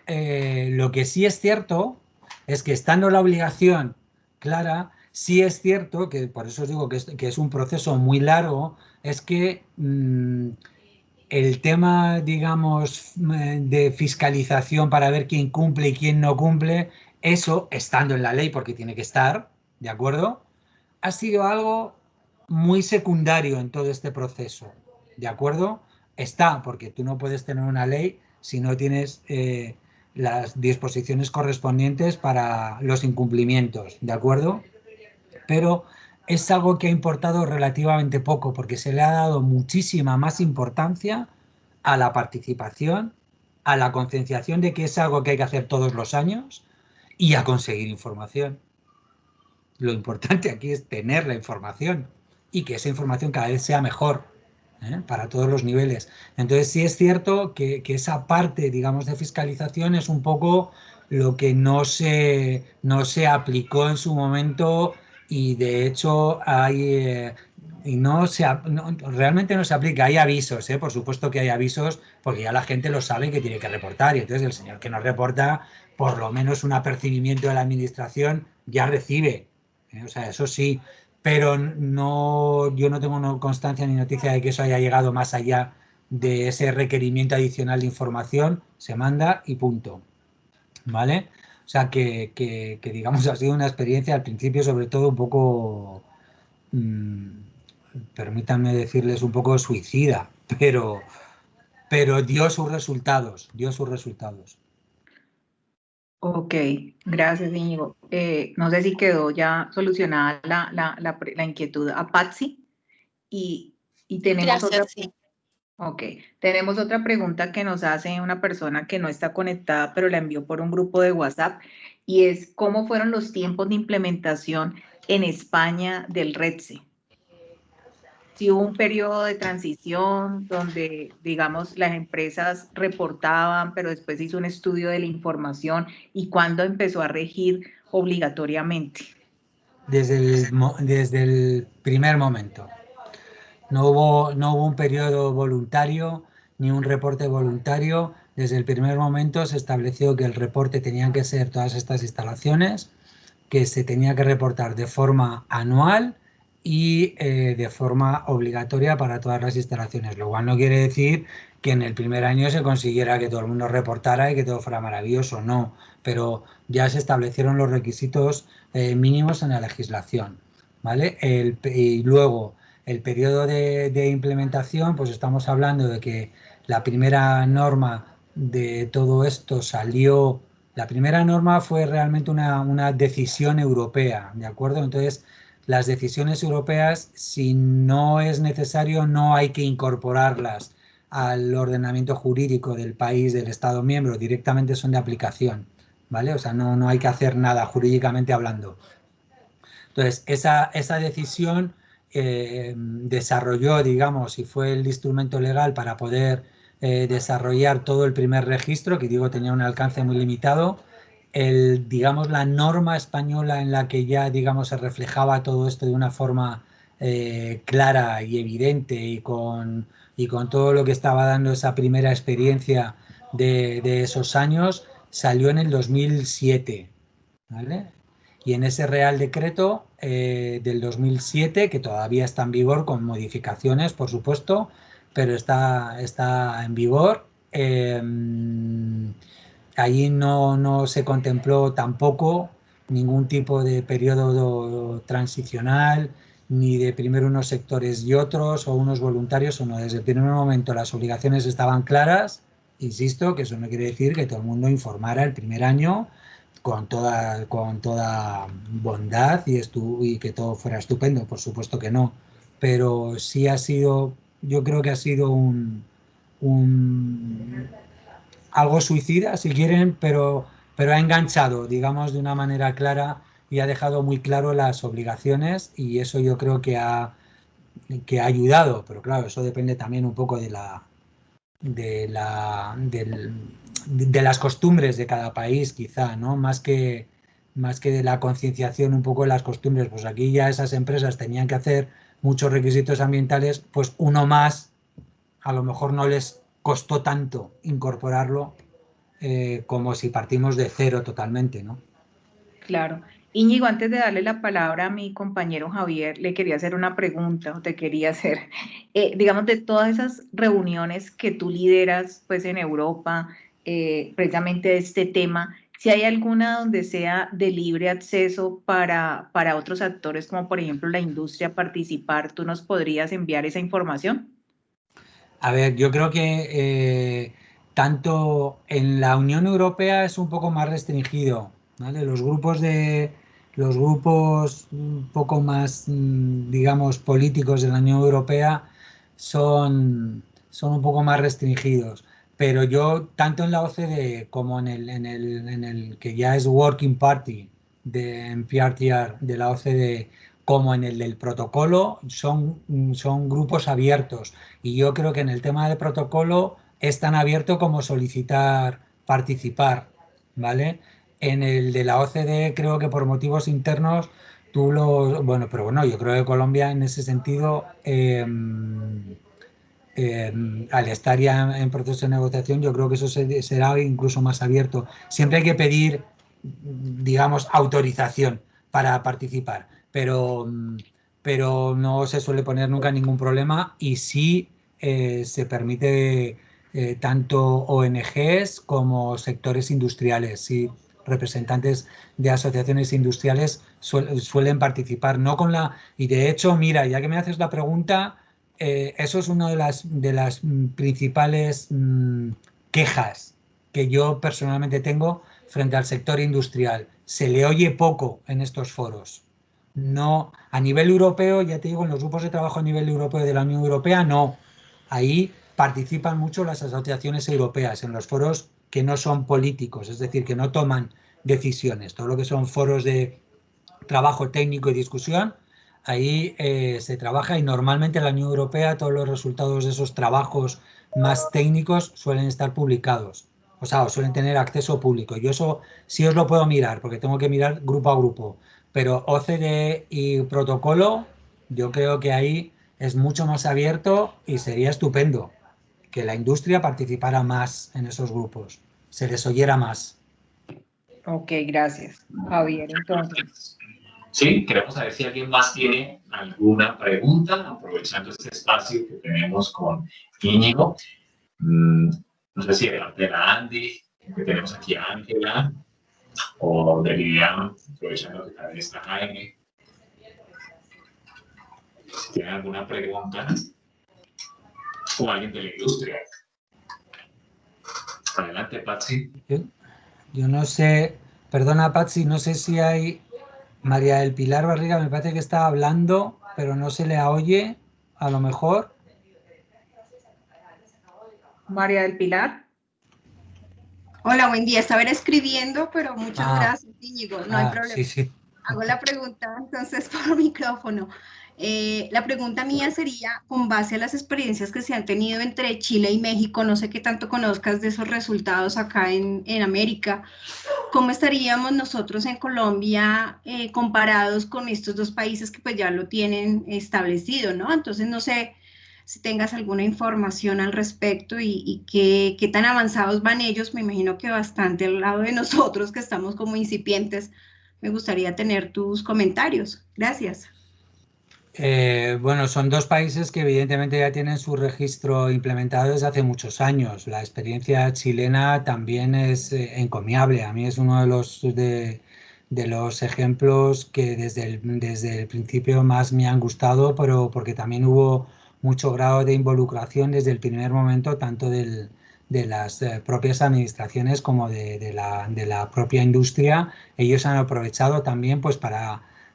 lo que sí es cierto es que estando la obligación clara, sí es cierto que, por eso os digo que es un proceso muy largo, es que el tema, digamos, de fiscalización para ver quién cumple y quién no cumple, eso, estando en la ley, porque tiene que estar, ¿de acuerdo? Ha sido algo muy secundario en todo este proceso, ¿de acuerdo? Está, porque tú no puedes tener una ley si no tienes las disposiciones correspondientes para los incumplimientos, ¿de acuerdo? Pero es algo que ha importado relativamente poco porque se le ha dado muchísima más importancia a la participación, a la concienciación de que es algo que hay que hacer todos los años y a conseguir información. Lo importante aquí es tener la información y que esa información cada vez sea mejor, para todos los niveles. Entonces sí es cierto que esa parte, digamos, de fiscalización es un poco lo que no se aplicó en su momento y de hecho realmente no se aplica. Hay avisos, por supuesto que hay avisos porque ya la gente lo sabe que tiene que reportar y entonces el señor que no reporta, por lo menos un apercibimiento de la administración ya recibe. O sea, eso sí, pero no, yo no tengo constancia ni noticia de que eso haya llegado más allá de ese requerimiento adicional de información, se manda y punto, ¿vale? O sea, que digamos ha sido una experiencia al principio sobre todo un poco, permítanme decirles, un poco suicida, pero dio sus resultados, dio sus resultados. Ok, gracias, Íñigo. No sé si quedó ya solucionada la inquietud a Patsy y tenemos otra. Gracias, sí. Ok, tenemos otra pregunta que nos hace una persona que no está conectada, pero la envió por un grupo de WhatsApp, y es ¿cómo fueron los tiempos de implementación en España del RETSE? Si hubo un periodo de transición donde, digamos, las empresas reportaban, pero después hizo un estudio de la información, y cuándo empezó a regir obligatoriamente. Desde el primer momento. No hubo un periodo voluntario ni un reporte voluntario. Desde el primer momento se estableció que el reporte tenía que ser todas estas instalaciones, que se tenía que reportar de forma anual y de forma obligatoria para todas las instalaciones, lo cual no quiere decir que en el primer año se consiguiera que todo el mundo reportara y que todo fuera maravilloso, no, pero ya se establecieron los requisitos mínimos en la legislación, ¿vale? Y luego el periodo de implementación, pues estamos hablando de que la primera norma de todo esto salió. La primera norma fue realmente una decisión europea, ¿de acuerdo? Entonces, las decisiones europeas, si no es necesario, no hay que incorporarlas al ordenamiento jurídico del país, del Estado miembro, directamente son de aplicación, ¿vale? O sea, no hay que hacer nada jurídicamente hablando. Entonces, esa decisión desarrolló, digamos, y fue el instrumento legal para poder desarrollar todo el primer registro, que digo tenía un alcance muy limitado. Digamos, la norma española en la que ya, digamos, se reflejaba todo esto de una forma clara y evidente y con todo lo que estaba dando esa primera experiencia de esos años, salió en el 2007, ¿vale? Y en ese Real Decreto del 2007, que todavía está en vigor con modificaciones, por supuesto, pero está en vigor, allí no se contempló tampoco ningún tipo de periodo transicional, ni de primero unos sectores y otros, o unos voluntarios o no. Desde el primer momento las obligaciones estaban claras. Insisto que eso no quiere decir que todo el mundo informara el primer año con toda bondad y que todo fuera estupendo, por supuesto que no, pero sí ha sido, yo creo que ha sido algo suicida, si quieren, pero ha enganchado, digamos, de una manera clara y ha dejado muy claro las obligaciones, y eso yo creo que ha ayudado, pero claro, eso depende también un poco de las costumbres de cada país, quizá, ¿no? Más que de la concienciación un poco de las costumbres. Pues aquí ya esas empresas tenían que hacer muchos requisitos ambientales, pues uno más a lo mejor no les costó tanto incorporarlo como si partimos de cero totalmente, ¿no? Claro. Íñigo, antes de darle la palabra a mi compañero Javier, le quería hacer una pregunta, o te quería hacer, digamos, de todas esas reuniones que tú lideras, pues, en Europa, precisamente de este tema, si hay alguna donde sea de libre acceso para otros actores, como por ejemplo la industria, participar, ¿tú nos podrías enviar esa información? A ver, yo creo que tanto en la Unión Europea es un poco más restringido, ¿vale? Los grupos un poco más, digamos, políticos de la Unión Europea son un poco más restringidos. Pero yo, tanto en la OCDE como en el que ya es Working Party en PRTR de la OCDE, como en el del protocolo, son grupos abiertos. Y yo creo que en el tema de protocolo es tan abierto como solicitar participar, ¿vale? En el de la OCDE creo que por motivos internos bueno, pero bueno, yo creo que Colombia en ese sentido, al estar ya en proceso de negociación, yo creo que eso será incluso más abierto. Siempre hay que pedir, digamos, autorización para participar, pero no se suele poner nunca ningún problema, y sí se permite tanto ONGs como sectores industriales. Sí, representantes de asociaciones industriales suelen participar, no con y de hecho, mira, ya que me haces la pregunta, eso es una de las principales quejas que yo personalmente tengo frente al sector industrial. Se le oye poco en estos foros. No, a nivel europeo, ya te digo, en los grupos de trabajo a nivel europeo de la Unión Europea, no. Ahí participan mucho las asociaciones europeas, en los foros que no son políticos, es decir, que no toman decisiones. Todo lo que son foros de trabajo técnico y discusión, ahí se trabaja, y normalmente en la Unión Europea todos los resultados de esos trabajos más técnicos suelen estar publicados. O sea, o suelen tener acceso público. Yo eso sí os lo puedo mirar, porque tengo que mirar grupo a grupo. Pero OCDE y protocolo, yo creo que ahí es mucho más abierto y sería estupendo que la industria participara más en esos grupos, se les oyera más. Ok, gracias, Javier. Entonces, Sí, queremos saber si alguien más tiene alguna pregunta, aprovechando este espacio que tenemos con Íñigo. No sé si de la Andy, que tenemos aquí a Ángela, o de Liliana, aprovechando que también está Jaime. Si tienen alguna pregunta, o alguien de la industria. Adelante, Patsy. Yo no sé, perdona Patsy, no sé si hay... María del Pilar Barriga me parece que está hablando, pero no se le oye, a lo mejor. María del Pilar. Hola, buen día. Estaba escribiendo, pero muchas gracias, Íñigo. No hay problema. Sí, sí. Hago la pregunta entonces por micrófono. La pregunta mía sería, con base a las experiencias que se han tenido entre Chile y México, no sé qué tanto conozcas de esos resultados acá en América, ¿cómo estaríamos nosotros en Colombia comparados con estos dos países que pues ya lo tienen establecido, ¿no? Entonces, no sé si tengas alguna información al respecto y qué tan avanzados van ellos. Me imagino que bastante al lado de nosotros que estamos como incipientes. Me gustaría tener tus comentarios. Gracias. Bueno, son dos países que evidentemente ya tienen su registro implementado desde hace muchos años. La experiencia chilena también es encomiable. A mí es uno de los ejemplos que desde el principio más me han gustado, pero porque también hubo mucho grado de involucración desde el primer momento, tanto de las propias administraciones como de la propia industria. Ellos han aprovechado también pues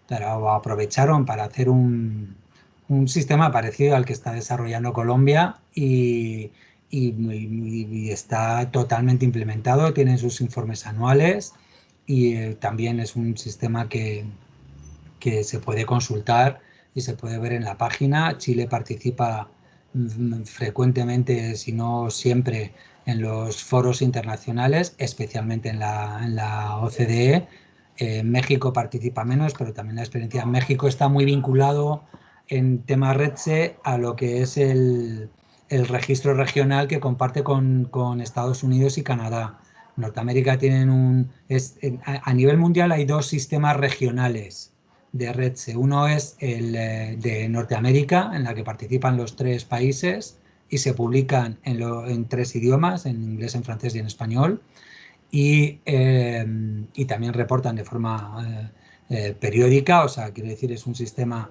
aprovecharon para hacer un sistema parecido al que está desarrollando Colombia y está totalmente implementado, tienen sus informes anuales y también es un sistema que se puede consultar y se puede ver en la página. Chile participa frecuentemente, si no siempre, en los foros internacionales, especialmente en la OCDE. México participa menos, pero también la experiencia en México está muy vinculado en tema REDSE a lo que es el registro regional que comparte con Estados Unidos y Canadá. Norteamérica tienen a nivel mundial hay dos sistemas regionales de REDSE. Uno es el de Norteamérica, en la que participan los 3 países y se publican en 3 idiomas, en inglés, en francés y en español. Y también reportan de forma periódica, o sea, quiero decir, es un sistema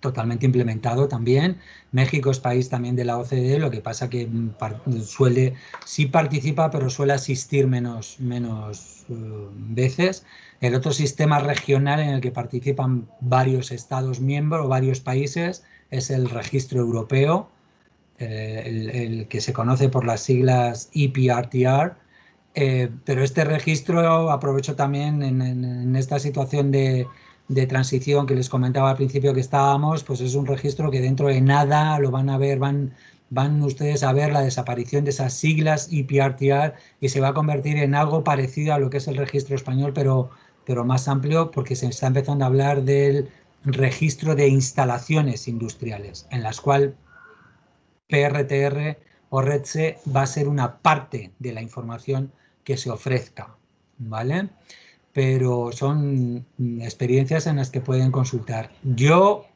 totalmente implementado también. México es país también de la OCDE, lo que pasa que sí participa, pero suele asistir menos veces. El otro sistema regional en el que participan varios Estados miembros o varios países es el registro europeo, el que se conoce por las siglas EPRTR. Pero este registro, aprovecho también en esta situación de transición que les comentaba al principio que estábamos, pues es un registro que dentro de nada lo van a ver, van ustedes a ver la desaparición de esas siglas EPRTR y se va a convertir en algo parecido a lo que es el registro español, pero más amplio, porque se está empezando a hablar del registro de instalaciones industriales, en las cuales PRTR o REDSE va a ser una parte de la información que se ofrezca, ¿vale? Pero son experiencias en las que pueden consultar. Yo,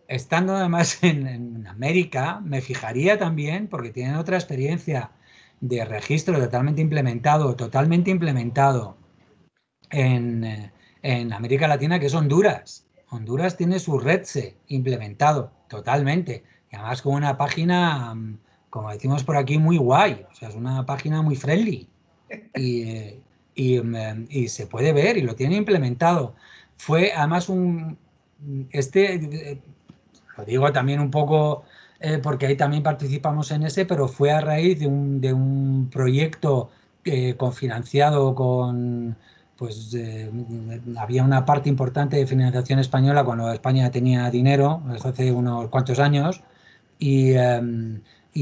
estando además en América, me fijaría también, porque tienen otra experiencia de registro totalmente implementado en América Latina, que es Honduras. Honduras tiene su REDSE implementado totalmente. y además con una página, como decimos por aquí, muy guay, o sea, es una página muy friendly y se puede ver y lo tiene implementado. Fue además lo digo también un poco porque ahí también participamos en ese, pero fue a raíz de un proyecto confinanciado con, pues había una parte importante de financiación española cuando España tenía dinero, desde hace unos cuantos años, y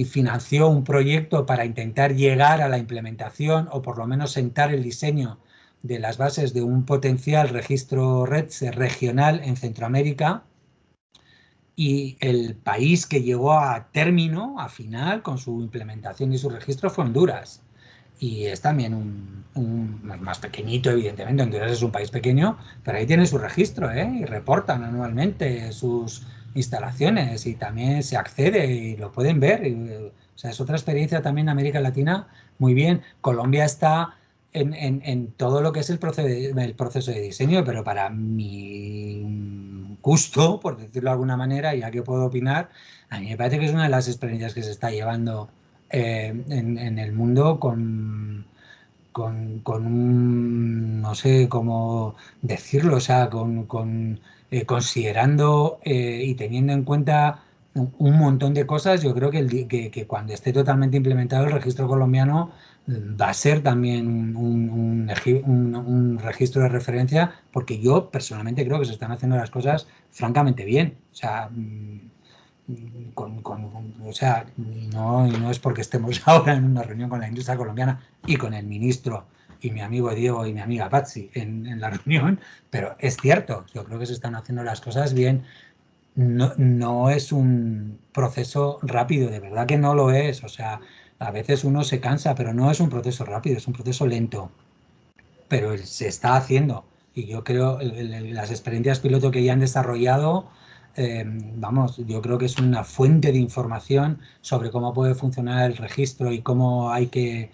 financió un proyecto para intentar llegar a la implementación o por lo menos sentar el diseño de las bases de un potencial registro RETS regional en Centroamérica. Y el país que llegó a término, a final, con su implementación y su registro fue Honduras. Y es también más pequeñito, evidentemente. Honduras es un país pequeño, pero ahí tiene su registro, ¿eh? Y reportan anualmente sus instalaciones y también se accede y lo pueden ver. O sea, es otra experiencia también en América Latina muy bien. Colombia está en todo lo que es el proceso de diseño, pero para mi gusto, por decirlo de alguna manera, ya que puedo opinar, a mí me parece que es una de las experiencias que se está llevando en el mundo con un, no sé cómo decirlo, o sea, considerando y teniendo en cuenta un montón de cosas. Yo creo que cuando esté totalmente implementado el registro colombiano va a ser también un registro de referencia, porque yo personalmente creo que se están haciendo las cosas francamente bien. O sea, o sea, y no es porque estemos ahora en una reunión con la industria colombiana y con el ministro y mi amigo Diego y mi amiga Patsy en la reunión, pero es cierto, yo creo que se están haciendo las cosas bien. No es un proceso rápido, de verdad que no lo es. O sea, a veces uno se cansa, pero no es un proceso rápido, es un proceso lento, pero se está haciendo. Y yo creo las experiencias piloto que ya han desarrollado, vamos, yo creo que es una fuente de información sobre cómo puede funcionar el registro y cómo hay que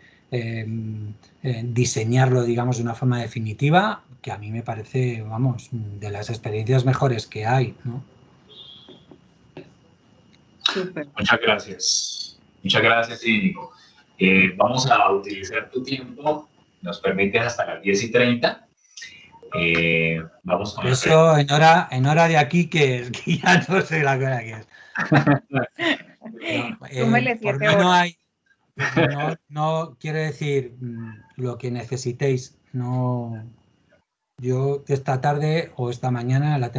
diseñarlo, digamos, de una forma definitiva, que a mí me parece, vamos, de las experiencias mejores que hay, ¿no? Súper. Muchas gracias. Muchas gracias, Íñigo. Vamos a utilizar tu tiempo. Nos permites hasta las 10:30. Vamos con eso en hora de aquí, que ya no sé la hora que es. Súmele Por 7 mí no horas. hay, no quiere decir lo que necesitéis. No, yo esta tarde o esta mañana la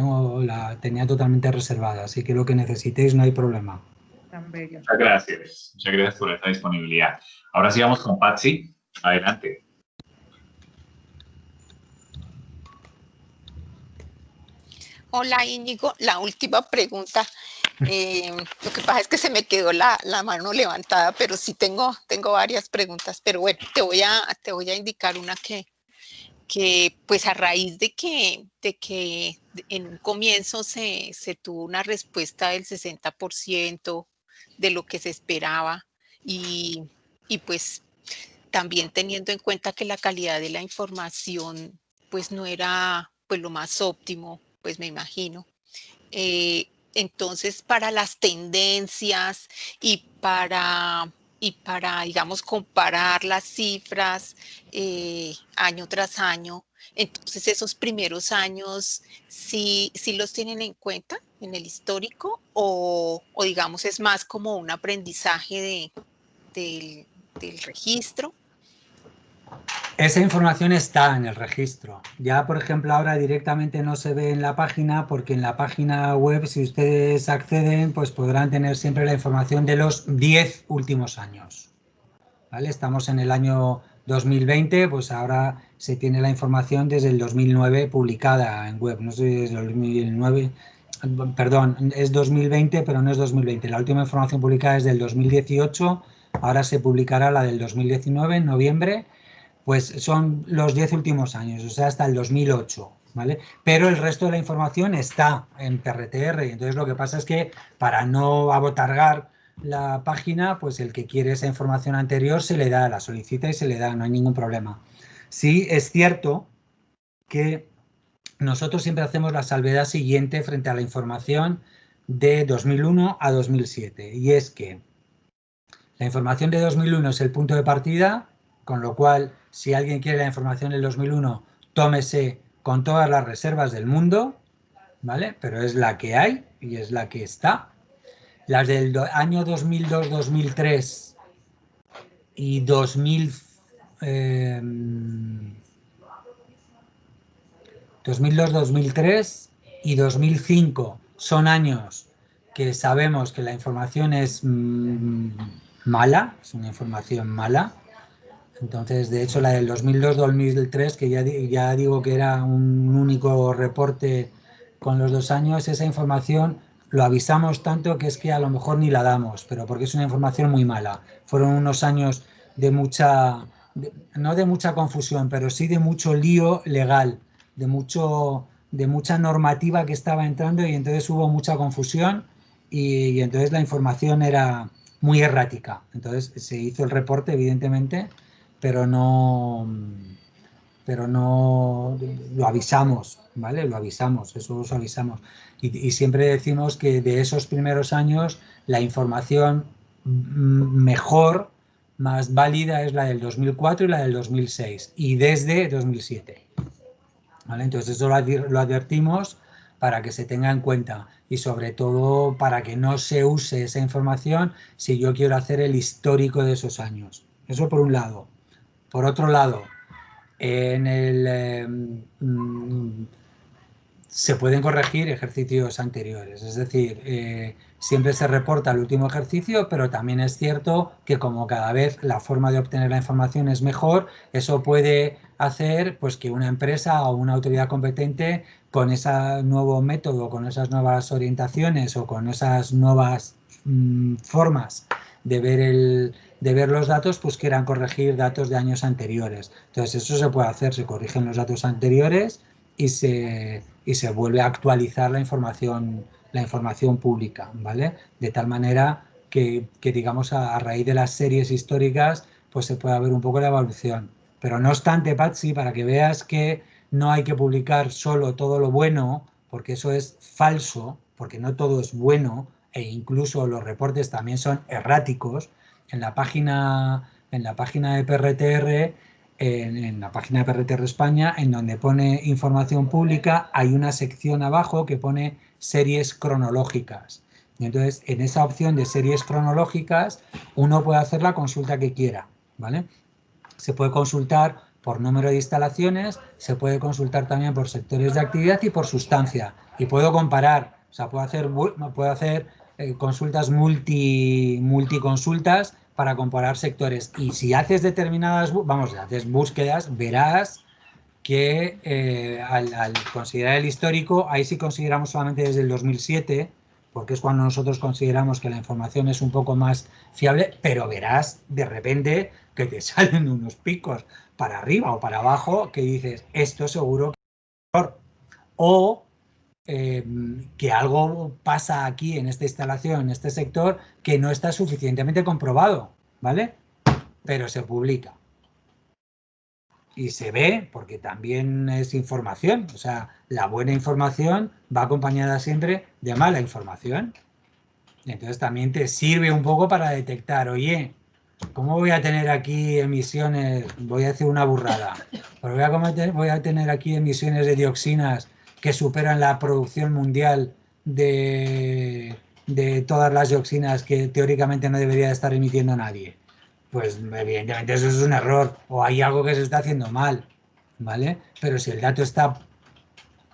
tenía totalmente reservada, así que lo que necesitéis no hay problema. Tan bello. Muchas gracias por esta disponibilidad. Ahora sí vamos con Patsy. Adelante. Hola Íñigo, la última pregunta. Lo que pasa es que se me quedó la mano levantada, pero sí tengo varias preguntas. Pero bueno, te voy a indicar una que pues a raíz de que en un comienzo se tuvo una respuesta del 60% de lo que se esperaba y pues también teniendo en cuenta que la calidad de la información pues no era pues lo más óptimo, pues me imagino. Entonces, para las tendencias y para, digamos, comparar las cifras año tras año, entonces esos primeros años sí los tienen en cuenta en el histórico o digamos, es más como un aprendizaje del registro. Esa información está en el registro. Ya, por ejemplo, ahora directamente no se ve en la página, porque en la página web, si ustedes acceden, pues podrán tener siempre la información de los 10 últimos años. ¿Vale? Estamos en el año 2020, pues ahora se tiene la información desde el 2009 publicada en web. No sé si es el 2009, perdón, es 2020, pero no es 2020. La última información publicada es del 2018, ahora se publicará la del 2019 en noviembre. Pues son los 10 últimos años, o sea, hasta el 2008, ¿vale? Pero el resto de la información está en PRTR, y entonces lo que pasa es que para no abotargar la página, pues el que quiere esa información anterior se le da, la solicita y se le da, no hay ningún problema. Sí, es cierto que nosotros siempre hacemos la salvedad siguiente frente a la información de 2001 a 2007. Y es que la información de 2001 es el punto de partida, con lo cual, si alguien quiere la información del 2001, tómese con todas las reservas del mundo, ¿vale? Pero es la que hay y es la que está. Las del año 2002, 2003 y 2002, 2003 y 2005 son años que sabemos que la información es mala, es una información mala. Entonces, de hecho, la del 2002-2003, que ya digo que era un único reporte con los 2 años, esa información lo avisamos tanto que es que a lo mejor ni la damos, pero porque es una información muy mala. Fueron unos años de mucha, no de mucha confusión, pero sí de mucho lío legal, de mucha normativa que estaba entrando, y entonces hubo mucha confusión y entonces la información era muy errática. Entonces se hizo el reporte, evidentemente, pero no lo avisamos, ¿vale? Lo avisamos, eso os avisamos. Y siempre decimos que de esos primeros años la información mejor, más válida, es la del 2004 y la del 2006 y desde 2007. ¿Vale? Entonces eso lo advertimos para que se tenga en cuenta y sobre todo para que no se use esa información si yo quiero hacer el histórico de esos años. Eso por un lado. Por otro lado, se pueden corregir ejercicios anteriores, es decir, siempre se reporta el último ejercicio, pero también es cierto que como cada vez la forma de obtener la información es mejor, eso puede hacer pues que una empresa o una autoridad competente con ese nuevo método, con esas nuevas orientaciones o con esas nuevas formas de ver los datos, pues quieran corregir datos de años anteriores. Entonces eso se puede hacer, se corrigen los datos anteriores y se vuelve a actualizar la información pública, ¿vale? De tal manera que digamos, a raíz de las series históricas, pues se pueda ver un poco la evolución. Pero no obstante, Patsy, para que veas que no hay que publicar solo todo lo bueno, porque eso es falso, porque no todo es bueno, e incluso los reportes también son erráticos. En la página de PRTR, en la página de PRTR España, en donde pone información pública, hay una sección abajo que pone series cronológicas. Y entonces, en esa opción de series cronológicas, uno puede hacer la consulta que quiera, ¿vale? Se puede consultar por número de instalaciones, se puede consultar también por sectores de actividad y por sustancia. Y puedo comparar, o sea, puedo hacer consultas multiconsultas para comparar sectores. Y si haces haces búsquedas, verás que al considerar el histórico, ahí sí consideramos solamente desde el 2007, porque es cuando nosotros consideramos que la información es un poco más fiable, pero verás de repente que te salen unos picos para arriba o para abajo que dices, esto seguro que es peor. O que algo pasa aquí en esta instalación, en este sector, que no está suficientemente comprobado, ¿vale? Pero se publica. Y se ve, porque también es información, o sea, la buena información va acompañada siempre de mala información. Entonces también te sirve un poco para detectar, oye, ¿cómo voy a tener aquí emisiones? Voy a hacer una burrada, pero voy a tener aquí emisiones de dioxinas que superan la producción mundial de todas las dioxinas que teóricamente no debería estar emitiendo nadie. Pues evidentemente eso es un error o hay algo que se está haciendo mal, ¿vale? Pero si el dato está,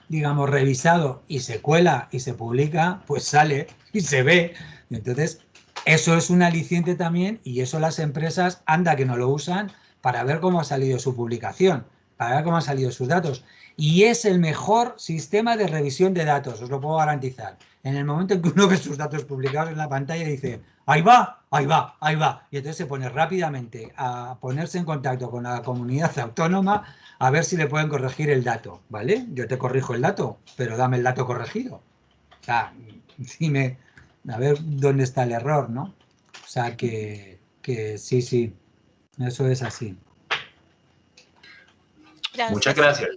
digamos, revisado y se cuela y se publica, pues sale y se ve. Entonces, eso es un aliciente también, y eso las empresas, anda que no lo usan para ver cómo ha salido su publicación, para ver cómo han salido sus datos. Y es el mejor sistema de revisión de datos, os lo puedo garantizar. En el momento en que uno ve sus datos publicados en la pantalla y dice, ahí va, ahí va, ahí va. Y entonces se pone rápidamente a ponerse en contacto con la comunidad autónoma a ver si le pueden corregir el dato, ¿vale? Yo te corrijo el dato, pero dame el dato corregido. O sea, dime, a ver dónde está el error, ¿no? O sea, que sí, sí, eso es así. Muchas Gracias. gracias.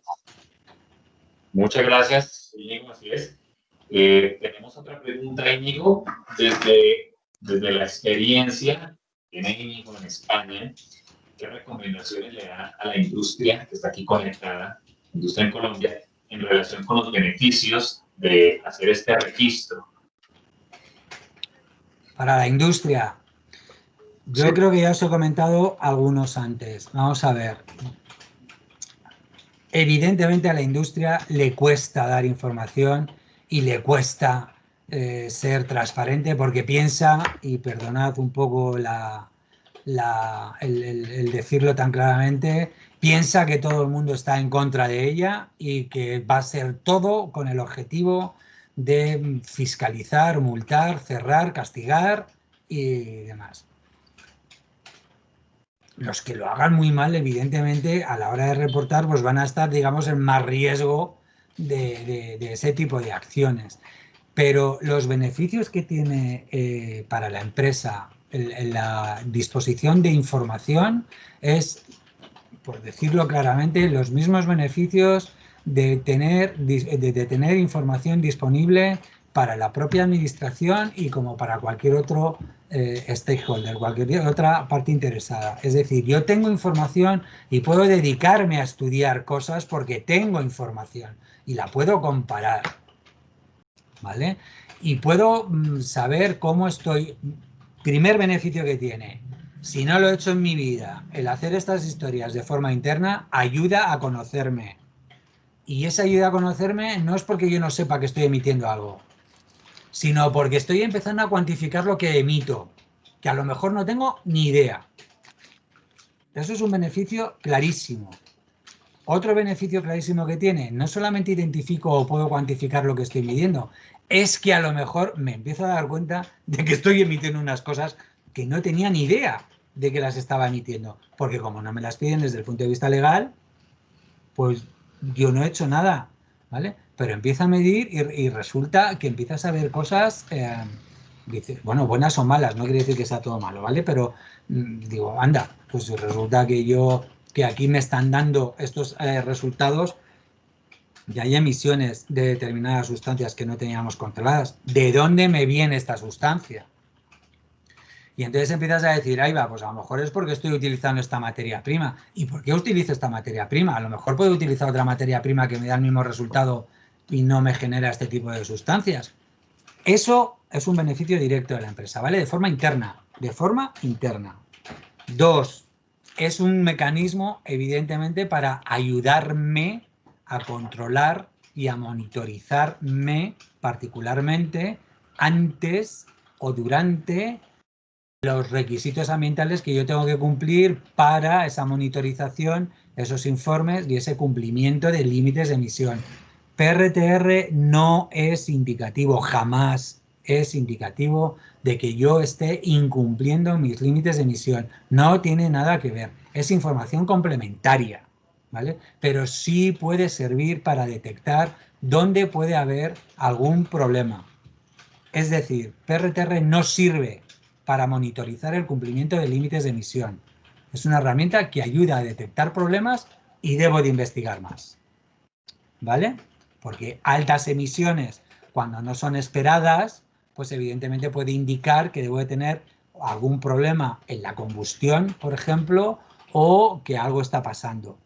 Muchas gracias, Íñigo, así es. Tenemos otra pregunta, Íñigo, desde la experiencia que tiene Íñigo en España. ¿Qué recomendaciones le da a la industria que está aquí conectada, industria en Colombia, en relación con los beneficios de hacer este registro? Para la industria, yo creo que ya os he comentado algunos antes. Vamos a ver. Evidentemente a la industria le cuesta dar información y le cuesta ser transparente porque piensa, y perdonad un poco el decirlo tan claramente, piensa que todo el mundo está en contra de ella y que va a ser todo con el objetivo de fiscalizar, multar, cerrar, castigar y demás. Los que lo hagan muy mal, evidentemente, a la hora de reportar, pues van a estar, digamos, en más riesgo de ese tipo de acciones. Pero los beneficios que tiene para la empresa la disposición de información es, por decirlo claramente, los mismos beneficios de tener información disponible para la propia administración y como para cualquier otro stakeholder, cualquier otra parte interesada. Es decir, yo tengo información y puedo dedicarme a estudiar cosas porque tengo información y la puedo comparar, ¿vale? Y puedo saber cómo estoy. Primer beneficio que tiene, si no lo he hecho en mi vida, el hacer estas historias de forma interna ayuda a conocerme. Y esa ayuda a conocerme no es porque yo no sepa que estoy emitiendo algo, sino porque estoy empezando a cuantificar lo que emito, que a lo mejor no tengo ni idea. Eso es un beneficio clarísimo. Otro beneficio clarísimo que tiene, no solamente identifico o puedo cuantificar lo que estoy midiendo, es que a lo mejor me empiezo a dar cuenta de que estoy emitiendo unas cosas que no tenía ni idea de que las estaba emitiendo, porque como no me las piden desde el punto de vista legal, pues yo no he hecho nada, ¿vale? Pero empieza a medir y resulta que empiezas a ver cosas, bueno, buenas o malas, no quiere decir que sea todo malo, ¿vale? Pero digo, anda, pues resulta que aquí me están dando estos resultados y hay emisiones de determinadas sustancias que no teníamos controladas. ¿De dónde me viene esta sustancia? Y entonces empiezas a decir, ahí va, pues a lo mejor es porque estoy utilizando esta materia prima. ¿Y por qué utilizo esta materia prima? A lo mejor puedo utilizar otra materia prima que me da el mismo resultado y no me genera este tipo de sustancias. Eso es un beneficio directo de la empresa, ¿vale? De forma interna, de forma interna. 2, es un mecanismo, evidentemente, para ayudarme a controlar y a monitorizarme particularmente antes o durante los requisitos ambientales que yo tengo que cumplir para esa monitorización, esos informes y ese cumplimiento de límites de emisión. PRTR no es indicativo, jamás es indicativo de que yo esté incumpliendo mis límites de emisión. No tiene nada que ver. Es información complementaria, ¿vale? Pero sí puede servir para detectar dónde puede haber algún problema. Es decir, PRTR no sirve para monitorizar el cumplimiento de límites de emisión. Es una herramienta que ayuda a detectar problemas y debo de investigar más, ¿vale? Porque altas emisiones, cuando no son esperadas, pues evidentemente puede indicar que debo de tener algún problema en la combustión, por ejemplo, o que algo está pasando,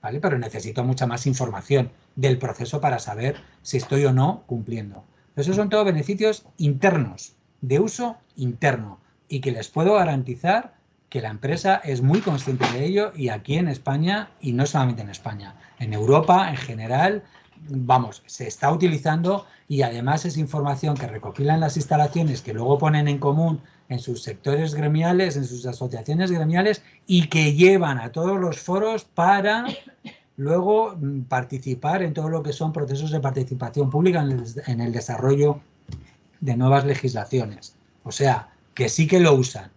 ¿vale? Pero necesito mucha más información del proceso para saber si estoy o no cumpliendo. Esos son todos beneficios internos, de uso interno, y que les puedo garantizar que la empresa es muy consciente de ello, y aquí en España, y no solamente en España, en Europa en general, vamos, se está utilizando, y además es información que recopilan las instalaciones que luego ponen en común en sus sectores gremiales, en sus asociaciones gremiales, y que llevan a todos los foros para luego participar en todo lo que son procesos de participación pública en el desarrollo de nuevas legislaciones. O sea, que sí que lo usan.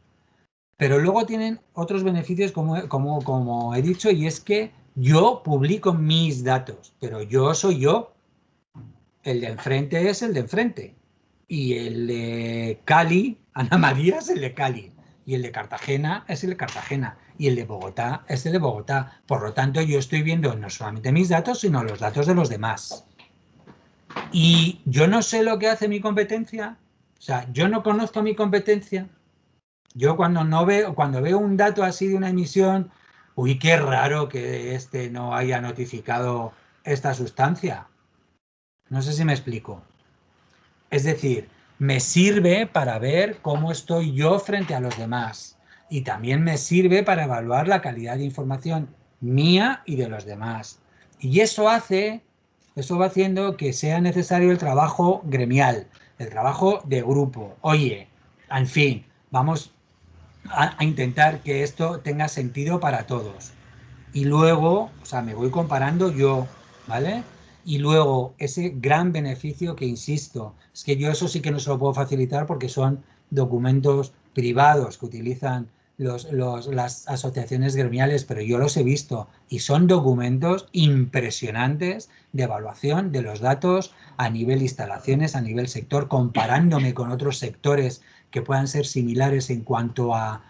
Pero luego tienen otros beneficios, como he dicho, y es que yo publico mis datos, pero yo soy yo. El de enfrente es el de enfrente. Y el de Cali, Ana María, es el de Cali. Y el de Cartagena es el de Cartagena. Y el de Bogotá es el de Bogotá. Por lo tanto, yo estoy viendo no solamente mis datos, sino los datos de los demás. Y yo no sé lo que hace mi competencia, o sea, yo no conozco mi competencia. Yo cuando veo un dato así de una emisión, uy, qué raro que este no haya notificado esta sustancia. No sé si me explico. Es decir, me sirve para ver cómo estoy yo frente a los demás. Y también me sirve para evaluar la calidad de información mía y de los demás. Y eso va haciendo que sea necesario el trabajo gremial, el trabajo de grupo. Oye, en fin, vamos a intentar que esto tenga sentido para todos. Y luego, o sea, me voy comparando yo, ¿vale? Y luego ese gran beneficio que, insisto, es que yo eso sí que no se lo puedo facilitar porque son documentos privados que utilizan las asociaciones gremiales, pero yo los he visto y son documentos impresionantes de evaluación de los datos a nivel instalaciones, a nivel sector, comparándome con otros sectores que puedan ser similares en cuanto a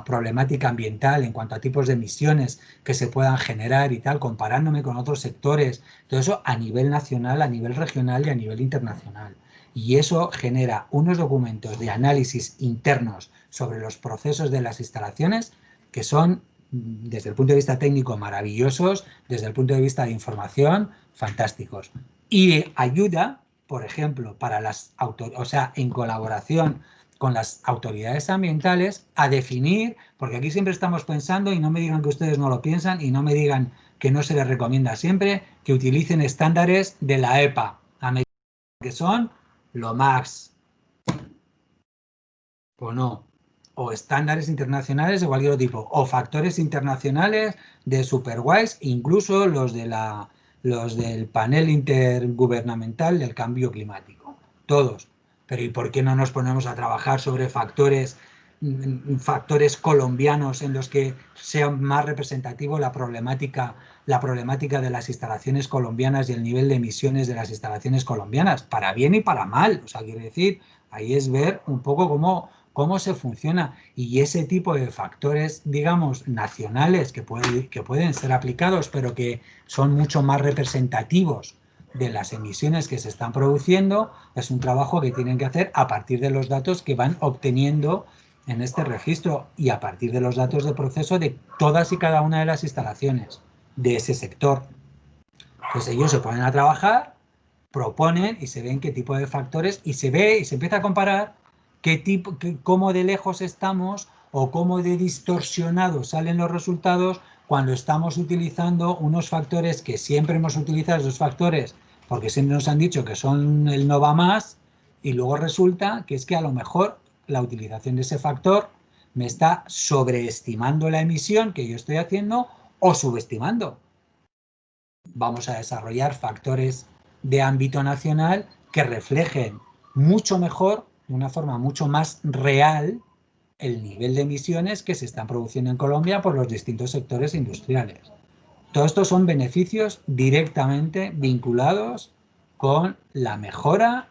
problemática ambiental, en cuanto a tipos de emisiones que se puedan generar y tal, comparándome con otros sectores, todo eso a nivel nacional, a nivel regional y a nivel internacional. Y eso genera unos documentos de análisis internos sobre los procesos de las instalaciones que son, desde el punto de vista técnico, maravillosos, desde el punto de vista de información, fantásticos. Y ayuda, por ejemplo, para las o sea, en colaboración con las autoridades ambientales a definir, porque aquí siempre estamos pensando, y no me digan que ustedes no lo piensan, y no me digan que no se les recomienda siempre, que utilicen estándares de la EPA, que son lo más, o no, o estándares internacionales de cualquier tipo, o factores internacionales de Superwise, incluso los del panel intergubernamental del cambio climático, todos. Pero ¿y por qué no nos ponemos a trabajar sobre factores colombianos en los que sea más representativo la problemática de las instalaciones colombianas y el nivel de emisiones de las instalaciones colombianas, para bien y para mal? O sea, quiere decir, ahí es ver un poco cómo se funciona, y ese tipo de factores, digamos, nacionales que pueden ser aplicados, pero que son mucho más representativos de las emisiones que se están produciendo, es un trabajo que tienen que hacer a partir de los datos que van obteniendo en este registro y a partir de los datos de proceso de todas y cada una de las instalaciones de ese sector. Pues ellos se ponen a trabajar, proponen y se ven qué tipo de factores, y se ve y se empieza a comparar cómo de lejos estamos o cómo de distorsionados salen los resultados cuando estamos utilizando unos factores que siempre hemos utilizado, esos factores, porque siempre nos han dicho que son el no va más, y luego resulta que es que a lo mejor la utilización de ese factor me está sobreestimando la emisión que yo estoy haciendo o subestimando. Vamos a desarrollar factores de ámbito nacional que reflejen mucho mejor, de una forma mucho más real, el nivel de emisiones que se están produciendo en Colombia por los distintos sectores industriales. Todo esto son beneficios directamente vinculados con la mejora,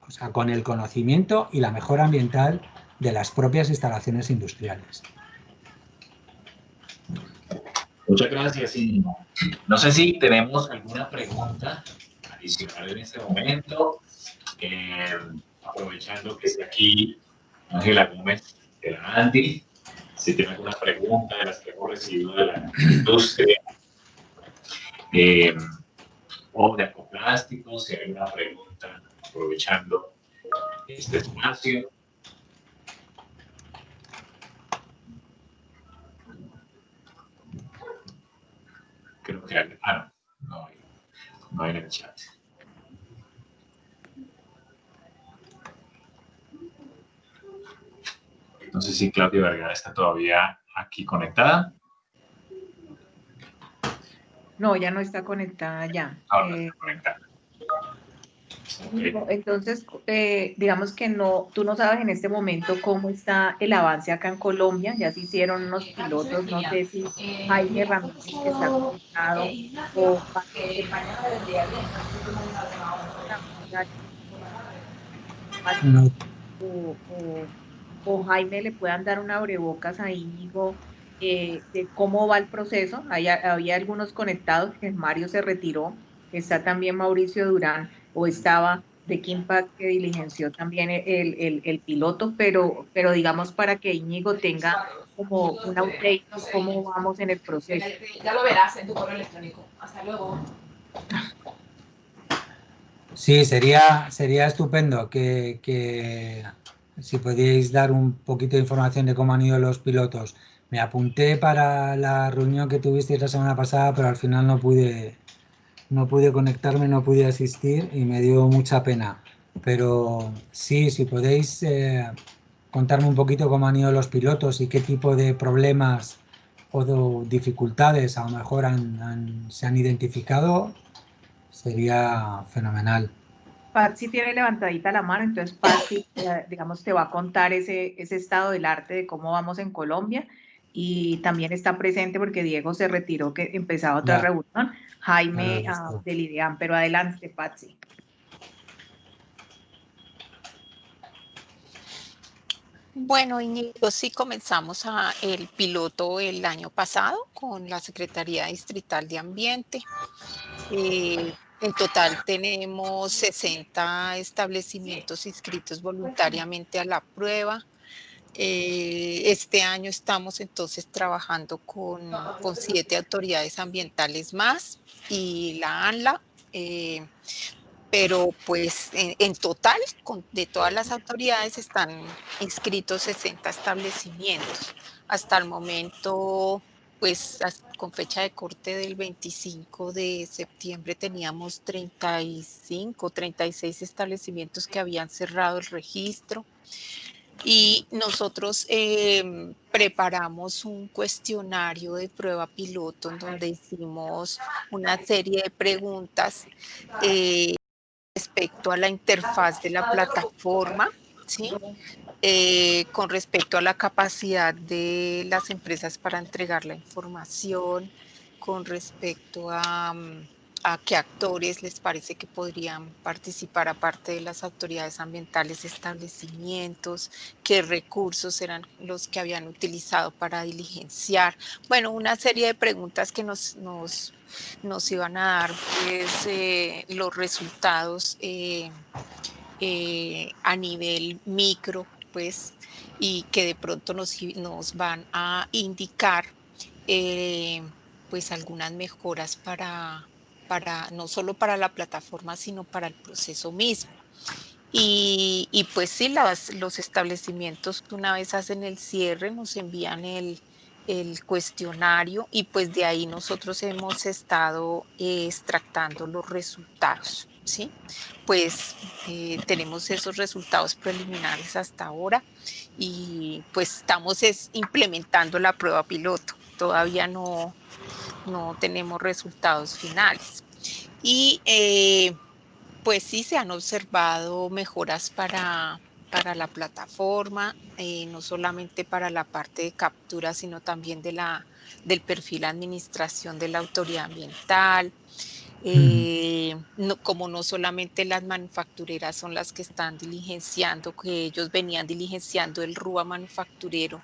o sea, con el conocimiento y la mejora ambiental de las propias instalaciones industriales. Muchas gracias, Íñigo. No sé si tenemos alguna pregunta adicional en este momento. Aprovechando que está aquí Ángela Gómez de la ANDI, si tiene alguna pregunta de las que hemos recibido de la industria o de acoplásticos, si hay alguna pregunta, aprovechando este espacio. Creo que hay, no hay en el chat. No sé si Claudia Vergara está todavía aquí conectada. No, ya no está conectada ya. Ahora está conectada. Okay. Entonces, digamos que no, tú no sabes en este momento cómo está el avance acá en Colombia. Ya se hicieron unos pilotos, no sé si Jaime Ramírez está conectado o Jaime le puedan dar un abrebocas a Íñigo de cómo va el proceso. Había algunos conectados, que Mario se retiró, está también Mauricio Durán. o estaba de Kimpat, que diligenció también el piloto, pero digamos para que Íñigo tenga como un update de cómo vamos en el proceso. Ya lo verás en tu correo electrónico. Hasta luego. Sí, sería estupendo que si podíais dar un poquito de información de cómo han ido los pilotos. Me apunté para la reunión que tuvisteis la semana pasada, pero al final no pude conectarme, no pude asistir y me dio mucha pena. Pero sí, si podéis contarme un poquito cómo han ido los pilotos y qué tipo de problemas o de dificultades a lo mejor se han identificado, sería fenomenal. Patsy tiene levantadita la mano, entonces Patsy, digamos, te va a contar ese estado del arte de cómo vamos en Colombia, y también está presente porque Diego se retiró, que empezaba otra reunión, Jaime del IDEAM, pero adelante, Patsy. Bueno, Íñigo, sí comenzamos el piloto el año pasado con la Secretaría Distrital de Ambiente. En total tenemos 60 establecimientos inscritos voluntariamente a la prueba. Este año estamos entonces trabajando con 7 autoridades ambientales más y la ANLA. Pero pues en total, de todas las autoridades, están inscritos 60 establecimientos. Hasta el momento, pues con fecha de corte del 25 de septiembre teníamos 35, 36 establecimientos que habían cerrado el registro. Y nosotros preparamos un cuestionario de prueba piloto en donde hicimos una serie de preguntas respecto a la interfaz de la plataforma, ¿sí? Con respecto a la capacidad de las empresas para entregar la información, con respecto a qué actores les parece que podrían participar aparte de las autoridades ambientales, establecimientos, qué recursos eran los que habían utilizado para diligenciar. Bueno, una serie de preguntas que nos iban a dar pues, los resultados a nivel micro, pues, y que de pronto nos van a indicar pues algunas mejoras para no solo para la plataforma, sino para el proceso mismo. Y pues sí, los establecimientos, una vez hacen el cierre, nos envían el cuestionario, y pues de ahí nosotros hemos estado extractando los resultados, ¿sí? Pues tenemos esos resultados preliminares hasta ahora, y pues estamos implementando la prueba piloto. Todavía no tenemos resultados finales. Y pues sí se han observado mejoras para la plataforma, no solamente para la parte de captura, sino también del perfil administración de la autoridad ambiental. Como no solamente las manufactureras son las que están diligenciando, que ellos venían diligenciando el RUA manufacturero,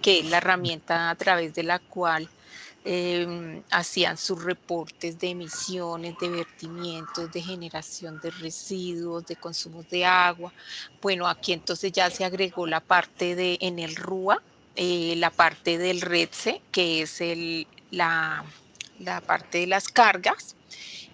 que es la herramienta a través de la cual hacían sus reportes de emisiones, de vertimientos, de generación de residuos, de consumos de agua. Bueno, aquí entonces ya se agregó la parte en el RUA, la parte del REDSE, que es la parte de las cargas,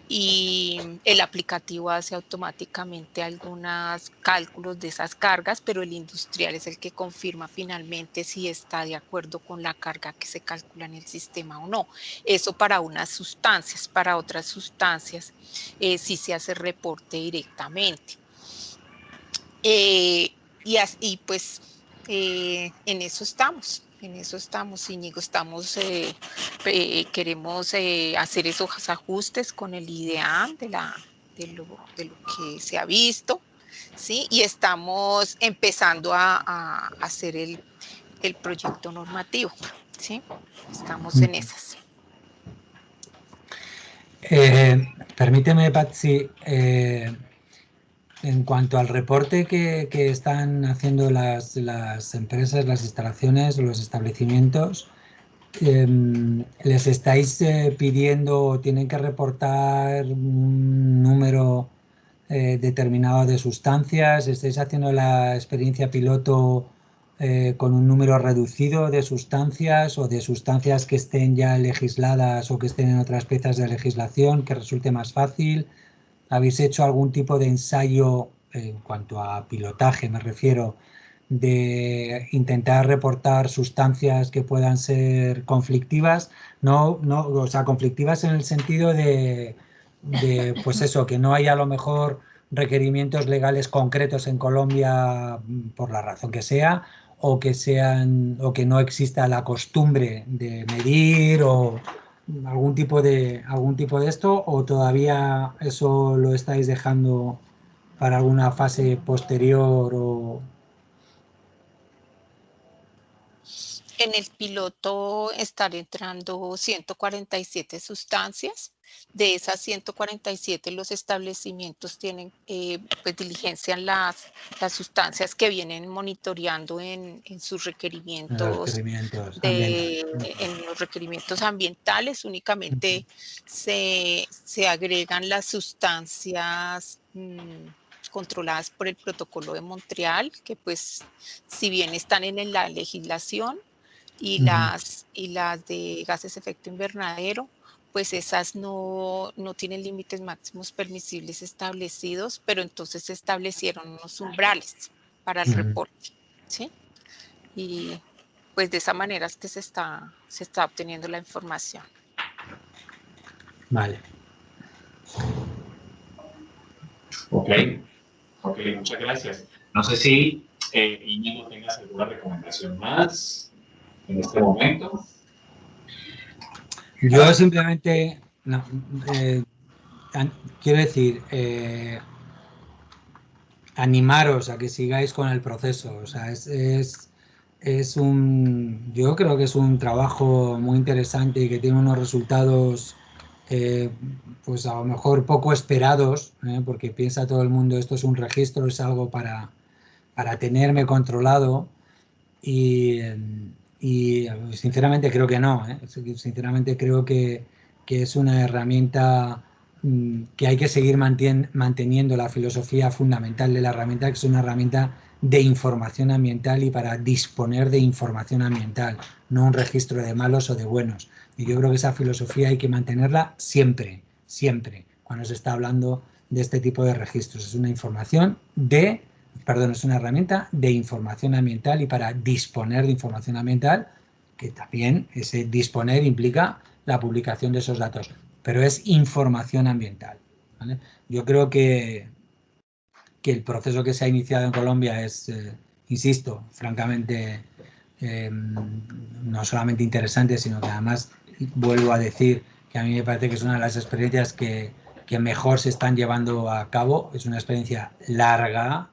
y el aplicativo hace automáticamente algunos cálculos de esas cargas, pero el industrial es el que confirma finalmente si está de acuerdo con la carga que se calcula en el sistema o no. Eso para unas sustancias. Para otras sustancias sí se hace reporte directamente. Y pues en eso estamos. En eso estamos, Íñigo. Queremos hacer esos ajustes con el IDEAM de lo que se ha visto, ¿sí? Y estamos empezando a hacer el proyecto normativo, ¿sí? Estamos en esas. Permíteme, Patsy, en cuanto al reporte que están haciendo las empresas, las instalaciones, los establecimientos, ¿les estáis pidiendo o tienen que reportar un número determinado de sustancias, estáis haciendo la experiencia piloto con un número reducido de sustancias o de sustancias que estén ya legisladas o que estén en otras piezas de legislación, que resulte más fácil. ¿Habéis hecho algún tipo de ensayo, en cuanto a pilotaje me refiero, de intentar reportar sustancias que puedan ser conflictivas? No, o sea, conflictivas en el sentido de pues eso, que no haya a lo mejor requerimientos legales concretos en Colombia por la razón que sea, o que no exista la costumbre de medir o algún tipo de esto, o todavía eso lo estáis dejando para alguna fase posterior o... En el piloto están entrando 147 sustancias. De esas 147, los establecimientos tienen, pues diligencian las sustancias que vienen monitoreando en sus requerimientos, en los requerimientos ambientales. Únicamente se agregan las sustancias controladas por el Protocolo de Montreal, que pues si bien están en la legislación, y las de gases de efecto invernadero, pues esas no tienen límites máximos permisibles establecidos, pero entonces se establecieron unos umbrales para el reporte, ¿sí? Y pues de esa manera es que se está obteniendo la información. Vale. Ok, muchas gracias. No sé si Íñigo tengas alguna recomendación más en este momento. Yo simplemente, quiero decir, animaros a que sigáis con el proceso. O sea, yo creo que es un trabajo muy interesante y que tiene unos resultados, pues a lo mejor poco esperados, porque piensa todo el mundo, esto es un registro, es algo para tenerme controlado. Y sinceramente creo que no, ¿eh? Sinceramente creo que es una herramienta que hay que seguir manteniendo la filosofía fundamental de la herramienta, que es una herramienta de información ambiental y para disponer de información ambiental, no un registro de malos o de buenos. Y yo creo que esa filosofía hay que mantenerla siempre, siempre, cuando se está hablando de este tipo de registros. Es una es una herramienta de información ambiental y para disponer de información ambiental, que también ese disponer implica la publicación de esos datos, pero es información ambiental, ¿vale? Yo creo que el proceso que se ha iniciado en Colombia es, insisto, francamente, no solamente interesante, sino que además vuelvo a decir que a mí me parece que es una de las experiencias que mejor se están llevando a cabo. Es una experiencia larga,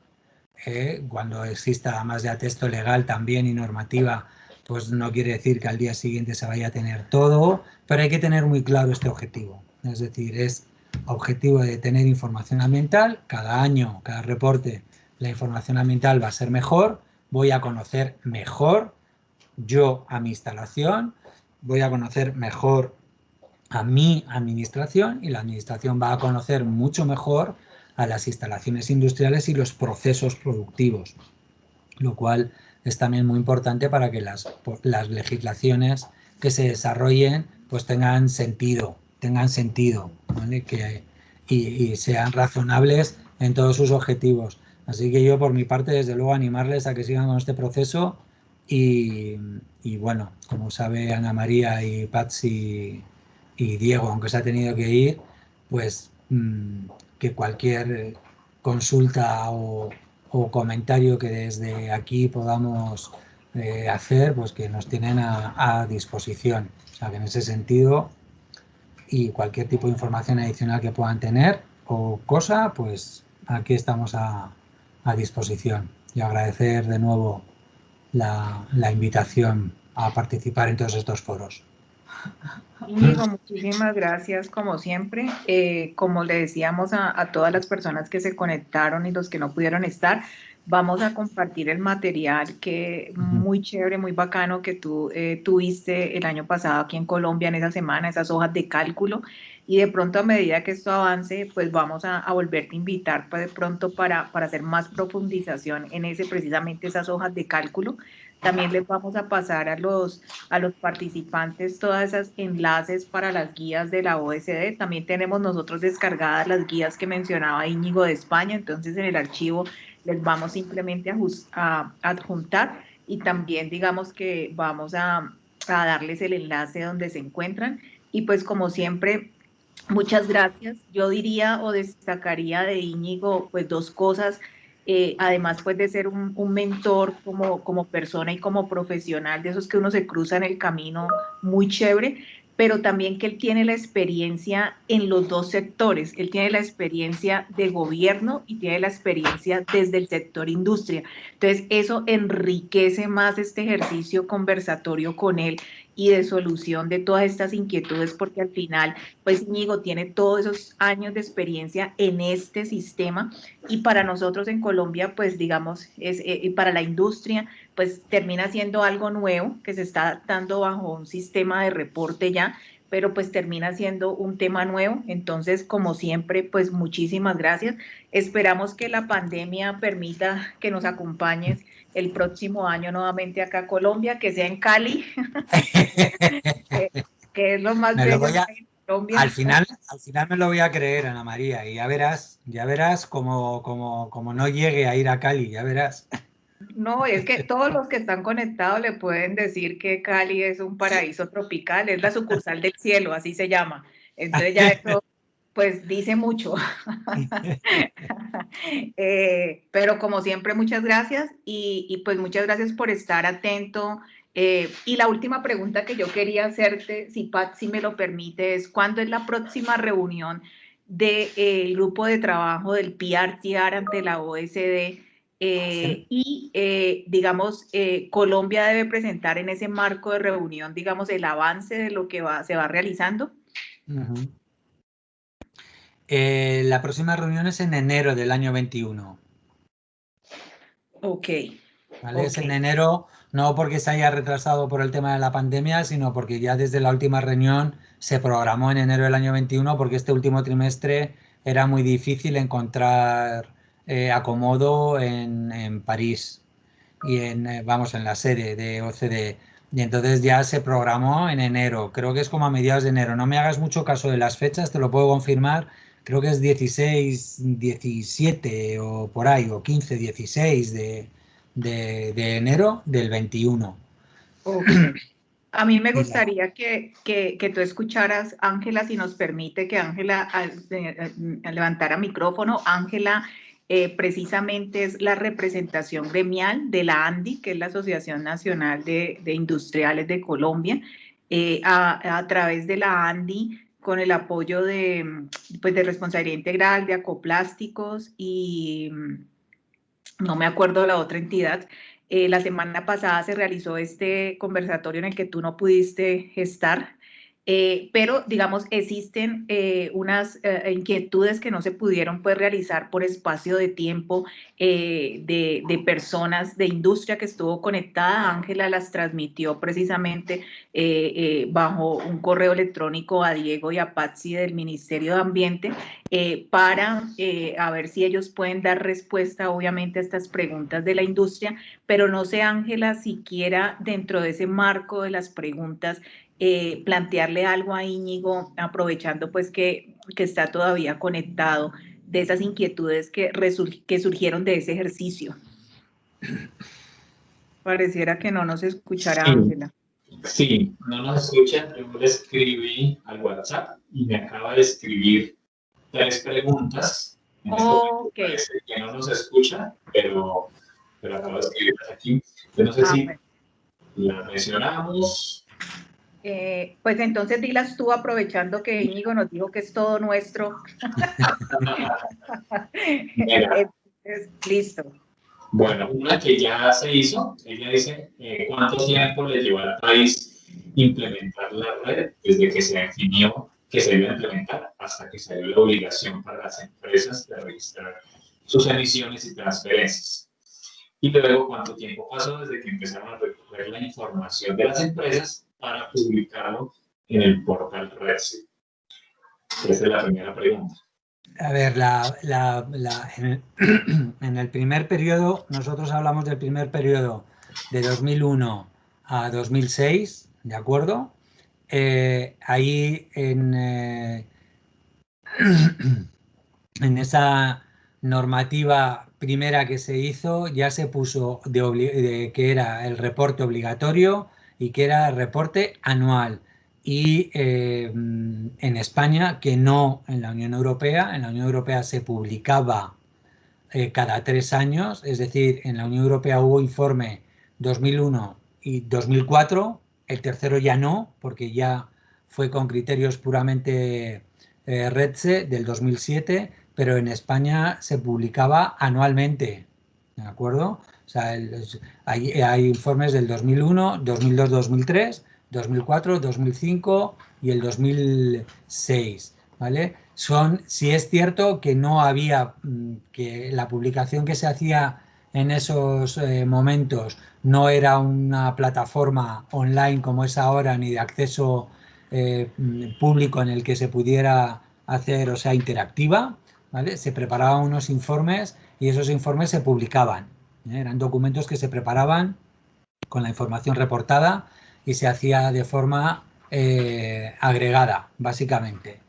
cuando exista más de texto legal también y normativa, pues no quiere decir que al día siguiente se vaya a tener todo, pero hay que tener muy claro este objetivo. Es decir, es objetivo de tener información ambiental. Cada año, cada reporte, la información ambiental va a ser mejor. Voy a conocer mejor yo a mi instalación, voy a conocer mejor a mi administración y la administración va a conocer mucho mejor a las instalaciones industriales y los procesos productivos, lo cual es también muy importante para que las legislaciones que se desarrollen pues tengan sentido, ¿vale? Y sean razonables en todos sus objetivos. Así que yo por mi parte desde luego animarles a que sigan con este proceso y bueno, como sabe Ana María y Patsy y Diego, aunque se ha tenido que ir, pues que cualquier consulta o comentario que desde aquí podamos hacer, pues que nos tienen a disposición. O sea, que en ese sentido, y cualquier tipo de información adicional que puedan tener o cosa, pues aquí estamos a disposición. Y agradecer de nuevo la invitación a participar en todos estos foros. Íñigo, muchísimas gracias como siempre. Como le decíamos a todas las personas que se conectaron y los que no pudieron estar, vamos a compartir el material que muy chévere, muy bacano que tú tuviste el año pasado aquí en Colombia en esa semana, esas hojas de cálculo. Y de pronto a medida que esto avance, pues vamos a volverte a invitar pues, de pronto para hacer más profundización en precisamente esas hojas de cálculo. También les vamos a pasar a los participantes todas esas enlaces para las guías de la OECD. También tenemos nosotros descargadas las guías que mencionaba Íñigo de España, entonces en el archivo les vamos simplemente a adjuntar y también digamos que vamos a darles el enlace donde se encuentran. Y pues como siempre, muchas gracias. Yo diría o destacaría de Íñigo pues dos cosas. Además pues de ser un mentor como persona y como profesional, de esos que uno se cruza en el camino, muy chévere, pero también que él tiene la experiencia en los dos sectores. Él tiene la experiencia de gobierno y tiene la experiencia desde el sector industria. Entonces eso enriquece más este ejercicio conversatorio con él y de solución de todas estas inquietudes, porque al final, pues Íñigo tiene todos esos años de experiencia en este sistema y para nosotros en Colombia, pues digamos, para la industria, pues termina siendo algo nuevo que se está dando bajo un sistema de reporte ya, pero pues termina siendo un tema nuevo. Entonces, como siempre, pues muchísimas gracias. Esperamos que la pandemia permita que nos acompañes el próximo año nuevamente acá a Colombia, que sea en Cali, que es lo más bello en Colombia. Al final me lo voy a creer, Ana María, y ya verás como no llegue a ir a Cali, ya verás. No, es que todos los que están conectados le pueden decir que Cali es un paraíso tropical, es la sucursal del cielo, así se llama. Entonces ya eso pues dice mucho. Pero como siempre, muchas gracias y pues muchas gracias por estar atento. Y la última pregunta que yo quería hacerte, si Patsy me lo permite, es ¿cuándo es la próxima reunión del grupo de trabajo del PRTR ante la OECD? Digamos, Colombia debe presentar en ese marco de reunión, digamos, el avance de lo que se va realizando. La próxima reunión es en enero del año 21. Ok. ¿Vale? Es en enero, no porque se haya retrasado por el tema de la pandemia, sino porque ya desde la última reunión se programó en enero del año 21, porque este último trimestre era muy difícil encontrar acomodo en París y en la sede de OCDE. Y entonces ya se programó en enero, creo que es como a mediados de enero. No me hagas mucho caso de las fechas, te lo puedo confirmar. Creo que es 16, 17 o por ahí, o 15, 16 de enero del 21. Okay. A mí me gustaría que tú escucharas, Ángela, si nos permite que Ángela levantara micrófono. Ángela precisamente es la representación gremial de la ANDI, que es la Asociación Nacional de Industriales de Colombia. A través de la ANDI, con el apoyo de Responsabilidad Integral, de Acoplásticos y no me acuerdo la otra entidad. La semana pasada se realizó este conversatorio en el que tú no pudiste estar, pero digamos existen unas inquietudes que no se pudieron pues realizar por espacio de tiempo de personas de industria que estuvo conectada. Ángela las transmitió precisamente bajo un correo electrónico a Diego y a Patsy del Ministerio de Ambiente para a ver si ellos pueden dar respuesta obviamente a estas preguntas de la industria, pero no sé, Ángela, siquiera dentro de ese marco de las preguntas plantearle algo a Íñigo, aprovechando pues que está todavía conectado, de esas inquietudes que surgieron de ese ejercicio. Pareciera que no nos escuchará, Ángela. Sí, no nos escucha. Yo le escribí al WhatsApp y me acaba de escribir 3 preguntas. Ok. Parece que no nos escucha, pero acaba de escribirlas aquí. Yo no sé si la mencionamos. Pues entonces dilas tú, aprovechando que Íñigo nos dijo que es todo nuestro. Entonces, listo. Bueno, una que ya se hizo, ella dice, ¿cuánto tiempo le llevó al país implementar la red desde que se definió que se iba a implementar hasta que salió la obligación para las empresas de registrar sus emisiones y transferencias? Y luego, ¿cuánto tiempo pasó desde que empezaron a recoger la información de las empresas para publicarlo en el portal REDSE? Esa es la primera pregunta. A ver, en el primer periodo, nosotros hablamos del primer periodo de 2001 a 2006, ¿de acuerdo? Ahí en esa normativa primera que se hizo ya se puso que era el reporte obligatorio y que era el reporte anual. Y en España, que no en la Unión Europea se publicaba cada 3 años, es decir, en la Unión Europea hubo informe 2001 y 2004, el tercero ya no, porque ya fue con criterios puramente REDSE del 2007, pero en España se publicaba anualmente, ¿de acuerdo? O sea, hay informes del 2001, 2002, 2003, 2004, 2005 y el 2006, ¿vale? Sí es cierto que no había, que la publicación que se hacía en esos momentos no era una plataforma online como es ahora, ni de acceso público en el que se pudiera hacer, o sea, interactiva, ¿vale? Se preparaban unos informes y esos informes se publicaban, ¿eh? Eran documentos que se preparaban con la información reportada y se hacía de forma agregada, básicamente.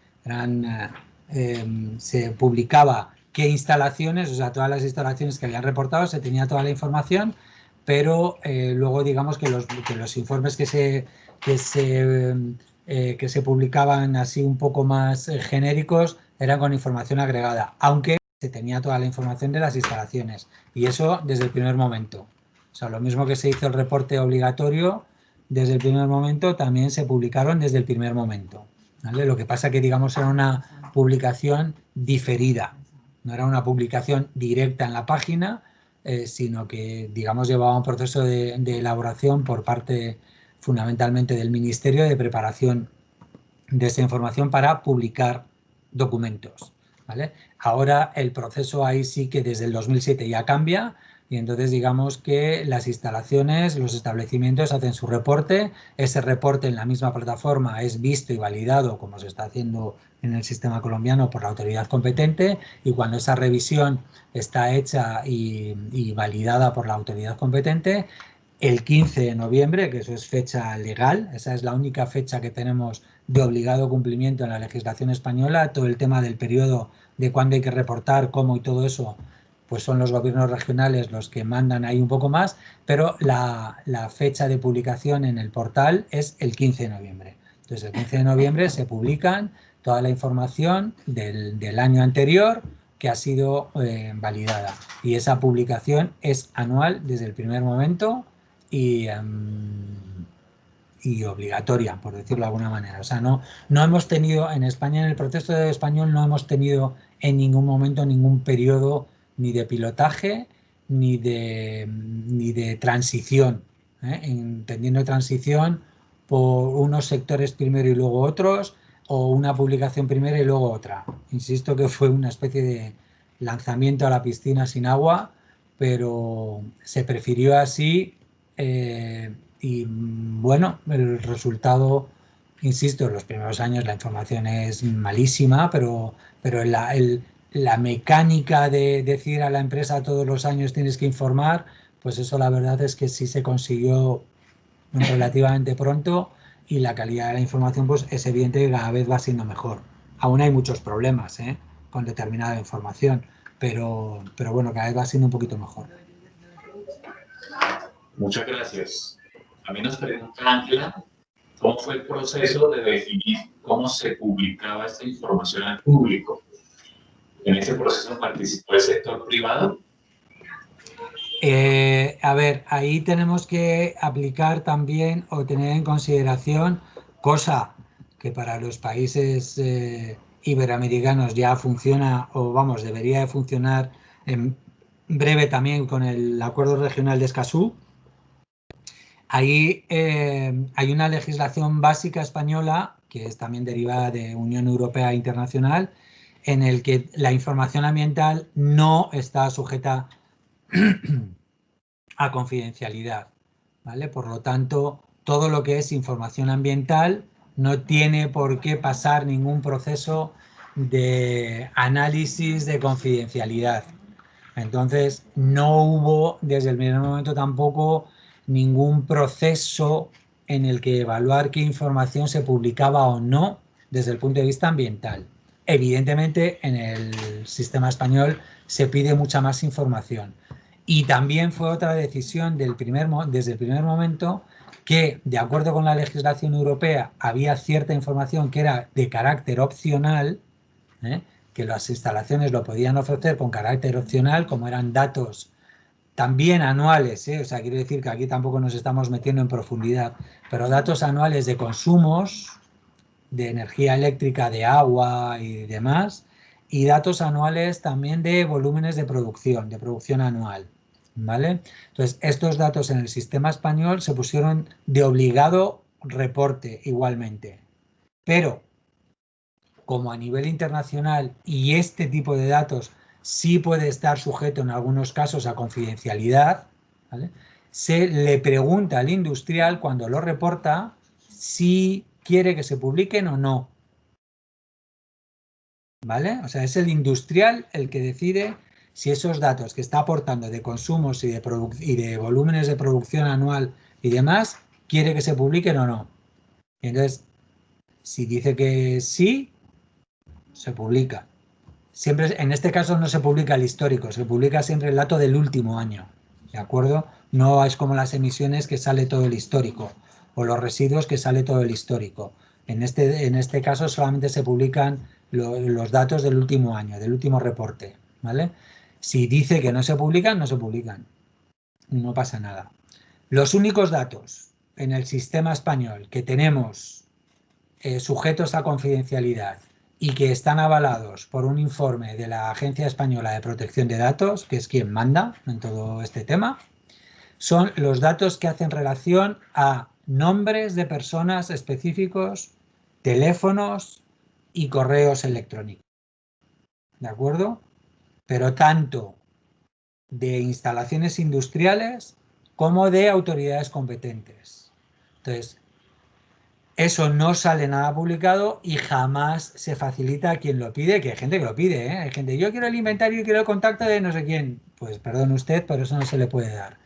Se publicaba qué instalaciones, o sea, todas las instalaciones que habían reportado, se tenía toda la información, pero luego digamos que los informes que se publicaban así un poco más genéricos eran con información agregada, aunque se tenía toda la información de las instalaciones, y eso desde el primer momento. O sea, lo mismo que se hizo el reporte obligatorio desde el primer momento, también se publicaron desde el primer momento, ¿vale? Lo que pasa que, digamos, era una publicación diferida, no era una publicación directa en la página, sino que, digamos, llevaba un proceso de elaboración por parte fundamentalmente del Ministerio de preparación de esa información para publicar documentos, ¿vale? Ahora el proceso ahí sí que desde el 2007 ya cambia y entonces digamos que las instalaciones, los establecimientos hacen su reporte, ese reporte en la misma plataforma es visto y validado como se está haciendo en el sistema colombiano por la autoridad competente, y cuando esa revisión está hecha y validada por la autoridad competente, el 15 de noviembre, que eso es fecha legal, esa es la única fecha que tenemos de obligado cumplimiento en la legislación española. Todo el tema del periodo de cuándo hay que reportar, cómo y todo eso, pues son los gobiernos regionales los que mandan ahí un poco más, pero la fecha de publicación en el portal es el 15 de noviembre. Entonces, el 15 de noviembre se publican toda la información del año anterior que ha sido validada, y esa publicación es anual desde el primer momento y obligatoria, por decirlo de alguna manera. O sea, no hemos tenido en España, en el proceso de español, no hemos tenido en ningún momento ningún periodo ni de pilotaje ni de transición, ¿eh? Entendiendo transición por unos sectores primero y luego otros, o una publicación primero y luego otra. Insisto que fue una especie de lanzamiento a la piscina sin agua, pero se prefirió así. Y bueno, el resultado, insisto, en los primeros años la información es malísima, pero la mecánica de decir a la empresa todos los años tienes que informar, pues eso la verdad es que sí se consiguió relativamente pronto, y la calidad de la información pues es evidente que cada vez va siendo mejor. Aún hay muchos problemas con determinada información, pero bueno, cada vez va siendo un poquito mejor. Muchas gracias. A mí nos pregunta Ángela, ¿cómo fue el proceso de definir cómo se publicaba esta información al público? ¿En ese proceso participó el sector privado? A ver, ahí tenemos que aplicar también o tener en consideración, cosa que para los países iberoamericanos ya funciona, o vamos, debería de funcionar en breve también con el Acuerdo Regional de Escazú. Ahí hay una legislación básica española, que es también derivada de Unión Europea e Internacional, en el que la información ambiental no está sujeta a confidencialidad, ¿vale? Por lo tanto, todo lo que es información ambiental no tiene por qué pasar ningún proceso de análisis de confidencialidad. Entonces, no hubo desde el primer momento tampoco ningún proceso en el que evaluar qué información se publicaba o no desde el punto de vista ambiental. Evidentemente, en el sistema español se pide mucha más información. Y también fue otra decisión desde el primer momento que, de acuerdo con la legislación europea, había cierta información que era de carácter opcional, que las instalaciones lo podían ofrecer con carácter opcional, como eran datos también anuales, o sea, quiero decir que aquí tampoco nos estamos metiendo en profundidad, pero datos anuales de consumos, de energía eléctrica, de agua y demás, y datos anuales también de volúmenes de producción anual, ¿vale? Entonces, estos datos en el sistema español se pusieron de obligado reporte igualmente, pero como a nivel internacional y este tipo de datos sí puede estar sujeto en algunos casos a confidencialidad, ¿vale? Se le pregunta al industrial cuando lo reporta si quiere que se publiquen o no, ¿vale? O sea, es el industrial el que decide si esos datos que está aportando de consumos y de volúmenes de producción anual y demás, quiere que se publiquen o no. Y entonces, si dice que sí, se publica. Siempre, en este caso no se publica el histórico, se publica siempre el dato del último año, ¿de acuerdo? No es como las emisiones que sale todo el histórico, o los residuos que sale todo el histórico. En este caso solamente se publican los datos del último año, del último reporte, ¿vale? Si dice que no se publican, no se publican. No pasa nada. Los únicos datos en el sistema español que tenemos sujetos a confidencialidad y que están avalados por un informe de la Agencia Española de Protección de Datos, que es quien manda en todo este tema, son los datos que hacen relación a nombres de personas específicos, teléfonos y correos electrónicos. ¿De acuerdo? Pero tanto de instalaciones industriales como de autoridades competentes. Entonces, eso no sale nada publicado y jamás se facilita a quien lo pide, que hay gente que lo pide, ¿eh? Hay gente, yo quiero el inventario y quiero el contacto de no sé quién. Pues perdone usted, pero eso no se le puede dar.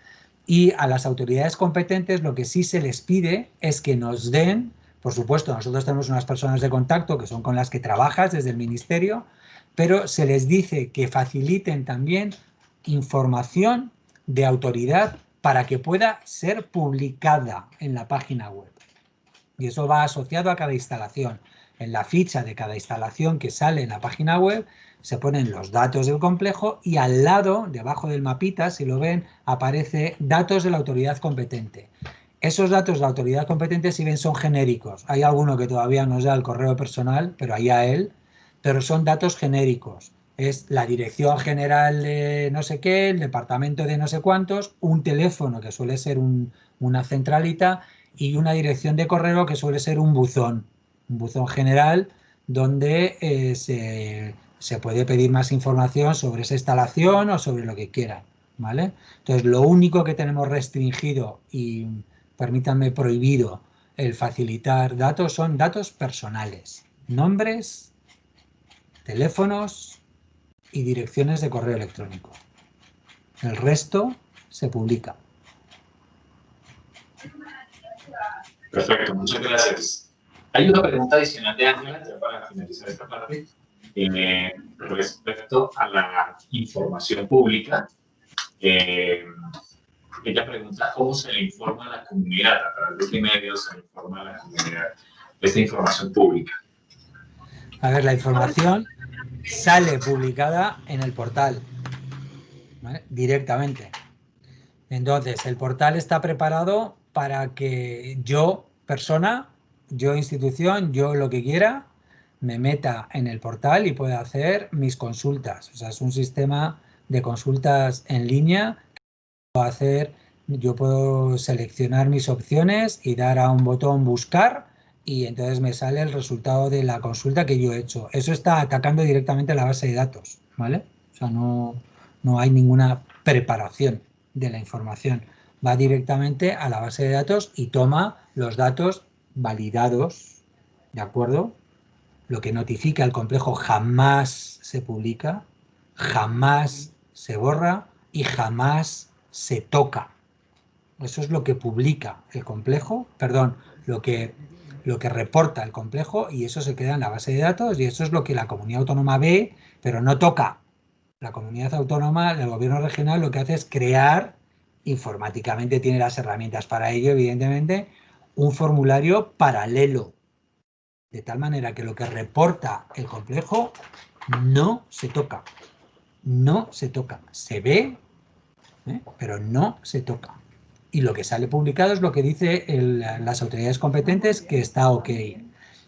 Y a las autoridades competentes lo que sí se les pide es que nos den, por supuesto, nosotros tenemos unas personas de contacto que son con las que trabajas desde el ministerio, pero se les dice que faciliten también información de autoridad para que pueda ser publicada en la página web. Y eso va asociado a cada instalación. En la ficha de cada instalación que sale en la página web se ponen los datos del complejo y al lado, debajo del mapita, si lo ven, aparece datos de la autoridad competente. Esos datos de la autoridad competente, si ven, son genéricos. Hay alguno que todavía nos da el correo personal, pero allá él, pero son datos genéricos. Es la dirección general de no sé qué, el departamento de no sé cuántos, un teléfono que suele ser una centralita y una dirección de correo que suele ser un buzón general donde se puede pedir más información sobre esa instalación o sobre lo que quiera, ¿vale? Entonces, lo único que tenemos restringido y, permítanme, prohibido el facilitar datos son datos personales, nombres, teléfonos y direcciones de correo electrónico. El resto se publica. Perfecto, muchas gracias. Hay una pregunta adicional de Ángela, ya para finalizar esta parte, respecto a la información pública. Ella pregunta cómo se le informa a la comunidad, a través de qué medios se le informa a la comunidad de esta información pública. A ver, la información sale publicada en el portal, ¿vale? Directamente. Entonces, el portal está preparado para que yo, persona, yo, institución, yo lo que quiera, me meta en el portal y pueda hacer mis consultas. O sea, es un sistema de consultas en línea que puedo hacer. Yo puedo seleccionar mis opciones y dar a un botón buscar y entonces me sale el resultado de la consulta que yo he hecho. Eso está atacando directamente la base de datos, ¿vale? O sea, no hay ninguna preparación, de la información. Va directamente a la base de datos y toma los datos validados, ¿de acuerdo? Lo que notifica el complejo jamás se publica, jamás se borra y jamás se toca. Eso es lo que publica el complejo, perdón, lo que reporta el complejo, y eso se queda en la base de datos, y eso es lo que la comunidad autónoma ve, pero no toca. La comunidad autónoma, el gobierno regional, lo que hace es crear, informáticamente tiene las herramientas para ello, evidentemente, un formulario paralelo, de tal manera que lo que reporta el complejo no se toca. No se toca. Se ve, pero no se toca. Y lo que sale publicado es lo que dice las autoridades competentes, que está ok.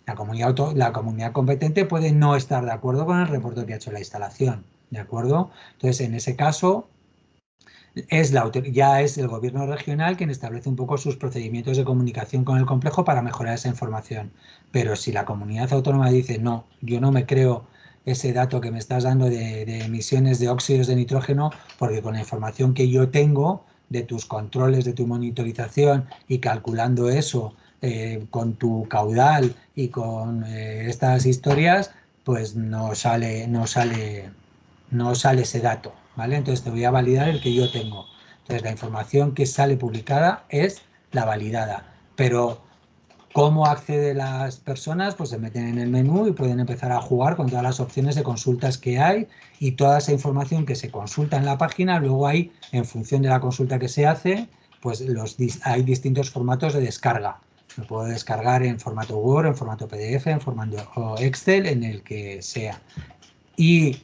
La comunidad competente puede no estar de acuerdo con el reporte que ha hecho la instalación, ¿de acuerdo? Entonces, en ese caso, ya es el gobierno regional quien establece un poco sus procedimientos de comunicación con el complejo para mejorar esa información. Pero si la comunidad autónoma dice, no, yo no me creo ese dato que me estás dando de emisiones de óxidos de nitrógeno, porque con la información que yo tengo de tus controles, de tu monitorización, y calculando eso con tu caudal y con estas historias, pues no sale ese dato, ¿vale? Entonces te voy a validar el que yo tengo. Entonces la información que sale publicada es la validada, pero ¿cómo acceden las personas? Pues se meten en el menú y pueden empezar a jugar con todas las opciones de consultas que hay, y toda esa información que se consulta en la página, luego hay, en función de la consulta que se hace, pues hay distintos formatos de descarga. Lo puedo descargar en formato Word, en formato PDF, en formato Excel, en el que sea. Y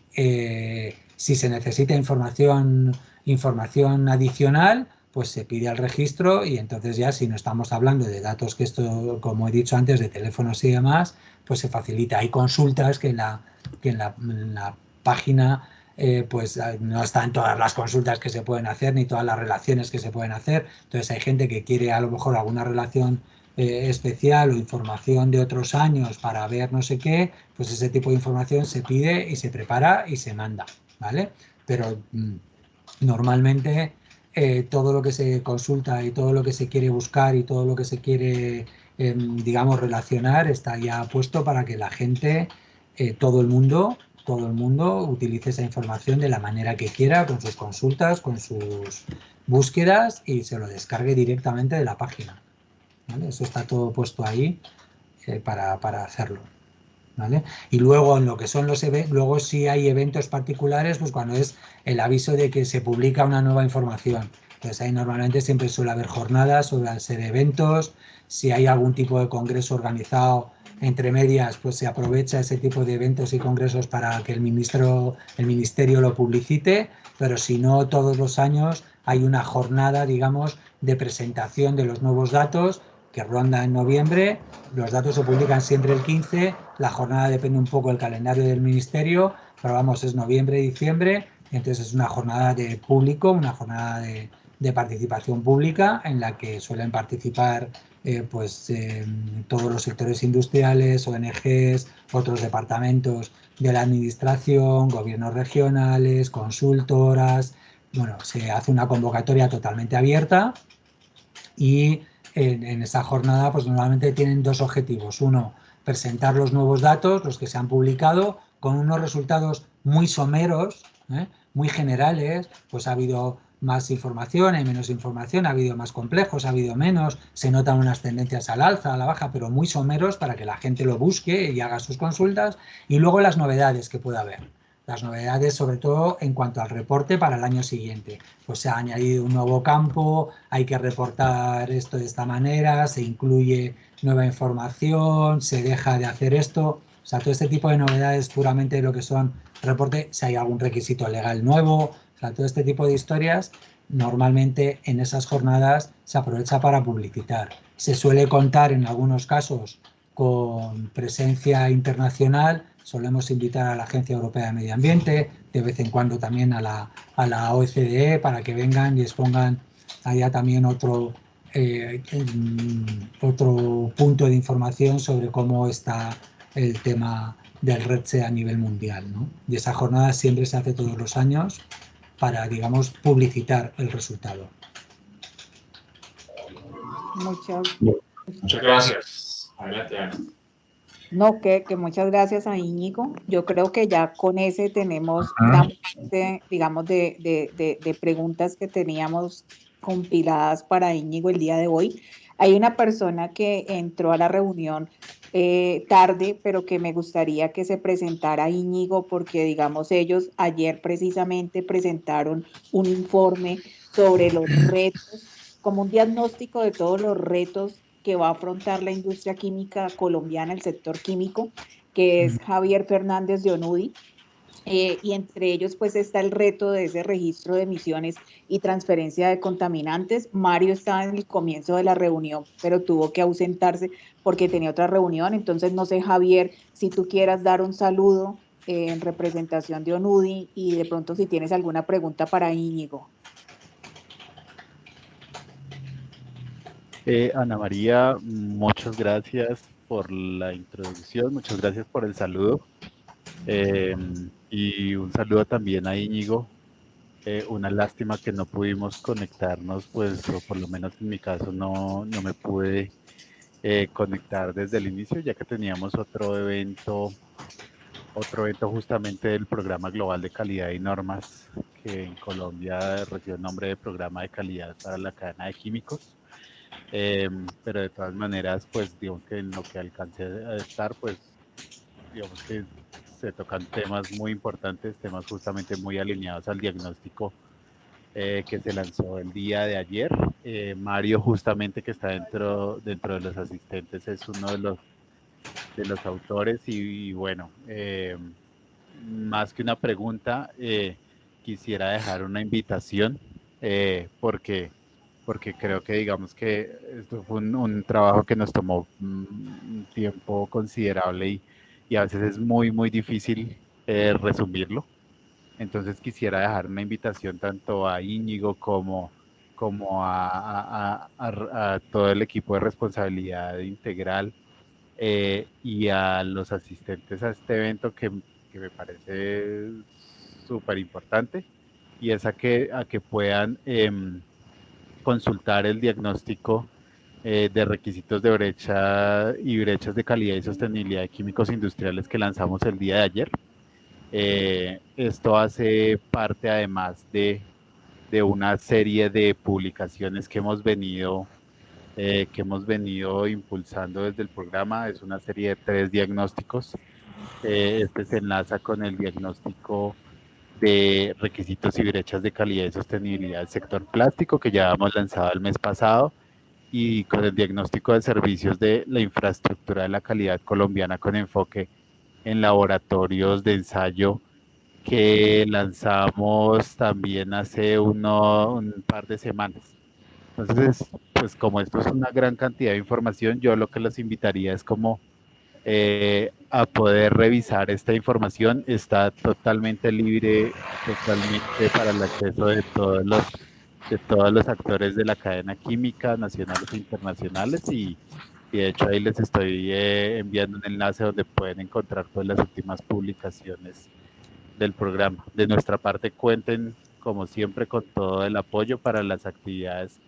si se necesita información adicional, pues se pide al registro, y entonces ya, si no estamos hablando de datos, que esto, como he dicho antes, de teléfonos y demás, pues se facilita. Hay consultas que en la página pues no están todas las consultas que se pueden hacer, ni todas las relaciones que se pueden hacer. Entonces hay gente que quiere a lo mejor alguna relación especial o información de otros años para ver no sé qué, pues ese tipo de información se pide y se prepara y se manda, ¿vale? Pero normalmente todo lo que se consulta y todo lo que se quiere buscar y todo lo que se quiere, digamos, relacionar, está ya puesto para que la gente, todo el mundo utilice esa información de la manera que quiera, con sus consultas, con sus búsquedas, y se lo descargue directamente de la página, ¿vale? Eso está todo puesto ahí para hacerlo, ¿vale? Y luego, en lo que son los eventos, luego sí hay eventos particulares, pues cuando es el aviso de que se publica una nueva información. Entonces ahí normalmente siempre suele haber jornadas, suelen ser eventos. Si hay algún tipo de congreso organizado entre medias, pues se aprovecha ese tipo de eventos y congresos para que el ministerio lo publicite, pero si no, todos los años hay una jornada, digamos, de presentación de los nuevos datos, que ronda en noviembre. Los datos se publican siempre el 15, la jornada depende un poco del calendario del ministerio, pero vamos, es noviembre y diciembre, entonces es una jornada de público, una jornada de participación pública, en la que suelen participar todos los sectores industriales, ONGs, otros departamentos de la administración, gobiernos regionales, consultoras. Bueno, se hace una convocatoria totalmente abierta, y en esa jornada pues normalmente tienen dos objetivos. Uno, presentar los nuevos datos, los que se han publicado, con unos resultados muy someros, muy generales. Pues ha habido más información, hay menos información, ha habido más complejos, ha habido menos, se notan unas tendencias al alza, a la baja, pero muy someros para que la gente lo busque y haga sus consultas. Y luego las novedades que pueda haber. Las novedades, sobre todo en cuanto al reporte para el año siguiente. Pues se ha añadido un nuevo campo, hay que reportar esto de esta manera, se incluye nueva información, se deja de hacer esto. O sea, todo este tipo de novedades, puramente lo que son reporte, si hay algún requisito legal nuevo, o sea, todo este tipo de historias, normalmente en esas jornadas se aprovecha para publicitar. Se suele contar en algunos casos con presencia internacional. Solemos invitar a la Agencia Europea de Medio Ambiente, de vez en cuando también a la OCDE, para que vengan y expongan allá también otro punto de información sobre cómo está el tema del REDSE a nivel mundial, ¿no? Y esa jornada siempre se hace todos los años, para, digamos, publicitar el resultado. Muchas gracias. Adelante, Ana. No, que muchas gracias a Íñigo. Yo creo que ya con ese tenemos gran parte, digamos, de preguntas que teníamos compiladas para Íñigo el día de hoy. Hay una persona que entró a la reunión tarde, pero que me gustaría que se presentara Íñigo, porque, digamos, ellos ayer precisamente presentaron un informe sobre los retos, como un diagnóstico de todos los retos que va a afrontar la industria química colombiana, el sector químico, que es Javier Fernández de Onudi. Y entre ellos pues está el reto de ese registro de emisiones y transferencia de contaminantes. Mario estaba en el comienzo de la reunión, pero tuvo que ausentarse porque tenía otra reunión. Entonces no sé, Javier, si tú quieras dar un saludo en representación de Onudi y de pronto si tienes alguna pregunta para Íñigo. Ana María, muchas gracias por la introducción, muchas gracias por el saludo y un saludo también a Íñigo. Una lástima que no pudimos conectarnos, pues, o por lo menos en mi caso no me pude conectar desde el inicio, ya que teníamos otro evento justamente del Programa Global de Calidad y Normas, que en Colombia recibe el nombre de Programa de Calidad para la Cadena de Químicos. Pero de todas maneras, pues digamos que en lo que alcancé a estar, pues digamos que se tocan temas muy importantes, temas justamente muy alineados al diagnóstico que se lanzó el día de ayer. Mario, justamente que está dentro de los asistentes, es uno de los autores y bueno, más que una pregunta, quisiera dejar una invitación porque creo que digamos que esto fue un trabajo que nos tomó un tiempo considerable y a veces es muy difícil resumirlo. Entonces quisiera dejar una invitación tanto a Íñigo como a todo el equipo de responsabilidad integral y a los asistentes a este evento que me parece súper importante y es a que puedan consultar el diagnóstico de requisitos de brecha y brechas de calidad y sostenibilidad de químicos industriales que lanzamos el día de ayer. Esto hace parte además de una serie de publicaciones que hemos venido impulsando desde el programa. Es una serie de 3 diagnósticos. Este se enlaza con el diagnóstico de requisitos y brechas de calidad y sostenibilidad del sector plástico que ya hemos lanzado el mes pasado y con el diagnóstico de servicios de la infraestructura de la calidad colombiana con enfoque en laboratorios de ensayo que lanzamos también hace un par de semanas. Entonces, pues como esto es una gran cantidad de información, yo lo que los invitaría es como a poder revisar esta información. Está totalmente libre, totalmente para el acceso de todos los actores de la cadena química, nacionales e internacionales, y de hecho ahí les estoy enviando un enlace donde pueden encontrar pues las últimas publicaciones del programa. De nuestra parte, cuenten como siempre con todo el apoyo para las actividades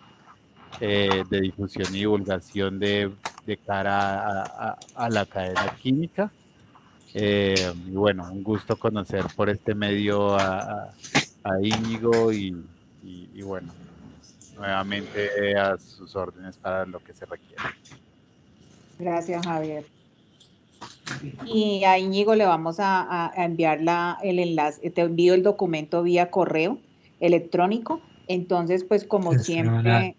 de difusión y divulgación de cara a la cadena química. Y bueno, un gusto conocer por este medio a Íñigo y bueno, nuevamente a sus órdenes para lo que se requiera. Gracias, Javier. Y a Íñigo le vamos a enviar el enlace, te envío el documento vía correo electrónico. Entonces, pues como siempre,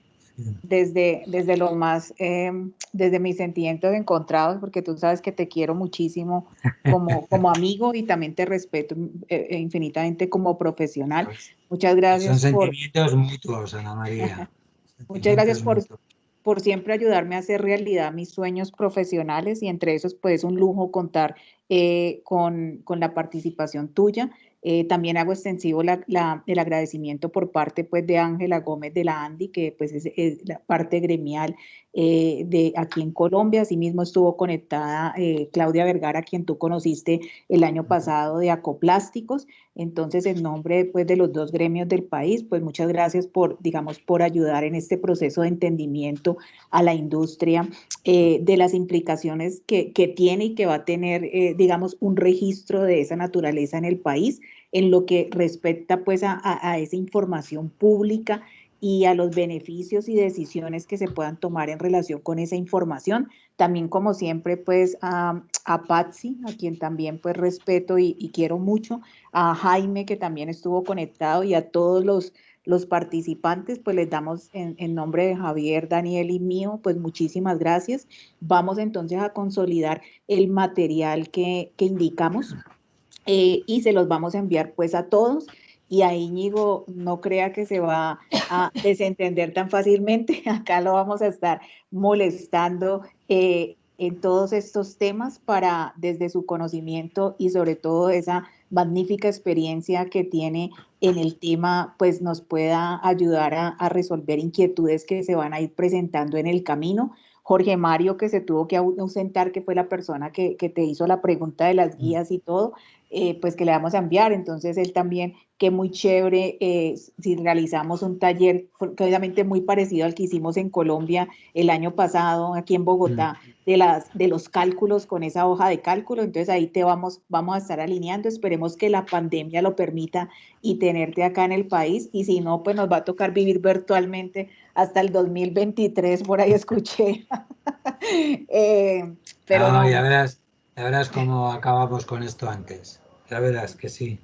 desde los más, desde mis sentimientos encontrados, porque tú sabes que te quiero muchísimo como amigo y también te respeto infinitamente como profesional. Muchas gracias. Son sentimientos mutuos, Ana María. Muchas gracias por siempre ayudarme a hacer realidad mis sueños profesionales y entre esos pues es un lujo contar con la participación tuya. También hago extensivo el agradecimiento por parte pues de Ángela Gómez de la ANDI, que pues es la parte gremial de aquí en Colombia. Asimismo estuvo conectada Claudia Vergara, quien tú conociste el año pasado, de Acoplásticos. Entonces, en nombre pues, de los dos gremios del país, pues muchas gracias por, digamos, por ayudar en este proceso de entendimiento a la industria de las implicaciones que tiene y que va a tener, digamos, un registro de esa naturaleza en el país, en lo que respecta pues a esa información pública y a los beneficios y decisiones que se puedan tomar en relación con esa información. También, como siempre, pues a Patsy, a quien también pues respeto y quiero mucho, a Jaime, que también estuvo conectado, y a todos los participantes, pues les damos en nombre de Javier, Daniel y mío, pues muchísimas gracias. Vamos entonces a consolidar el material que indicamos y se los vamos a enviar pues a todos. Y a Íñigo no crea que se va a desentender tan fácilmente. Acá lo vamos a estar molestando en todos estos temas para, desde su conocimiento y sobre todo esa magnífica experiencia que tiene en el tema, pues nos pueda ayudar a resolver inquietudes que se van a ir presentando en el camino. Jorge Mario, que se tuvo que ausentar, que fue la persona que te hizo la pregunta de las guías y todo, pues que le vamos a enviar. Entonces él también, que muy chévere, si realizamos un taller, obviamente muy parecido al que hicimos en Colombia el año pasado, aquí en Bogotá, de los cálculos con esa hoja de cálculo. Entonces ahí vamos a estar alineando. Esperemos que la pandemia lo permita y tenerte acá en el país, y si no, pues nos va a tocar vivir virtualmente hasta el 2023, por ahí escuché. Pero no, ya verás cómo acabamos con esto antes. Ya verás que sí,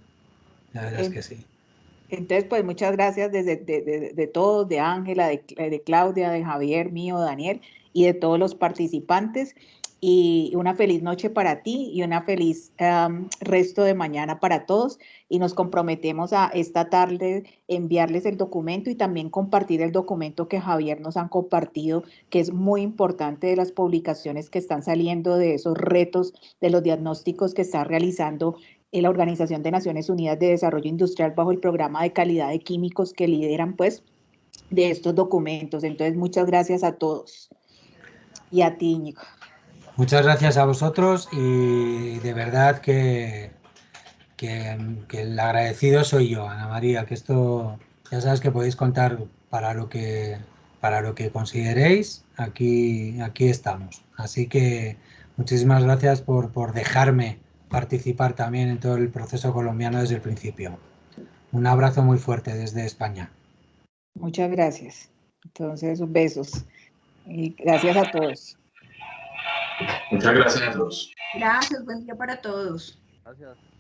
ya verás que sí. Entonces, pues muchas gracias de todos, de Ángela, de Claudia, de Javier, mío, Daniel, y de todos los participantes. Y una feliz noche para ti y una feliz resto de mañana para todos. Y nos comprometemos a esta tarde enviarles el documento y también compartir el documento que Javier nos han compartido, que es muy importante, de las publicaciones que están saliendo, de esos retos, de los diagnósticos que está realizando la Organización de Naciones Unidas de Desarrollo Industrial bajo el programa de calidad de químicos que lideran pues de estos documentos. Entonces, muchas gracias a todos y a ti, Íñigo. Muchas gracias a vosotros y de verdad que el agradecido soy yo, Ana María, que esto ya sabes que podéis contar para lo que consideréis, aquí estamos. Así que muchísimas gracias por dejarme participar también en todo el proceso colombiano desde el principio. Un abrazo muy fuerte desde España. Muchas gracias. Entonces, besos y gracias a todos. Muchas gracias a todos. Gracias, buen día para todos. Gracias.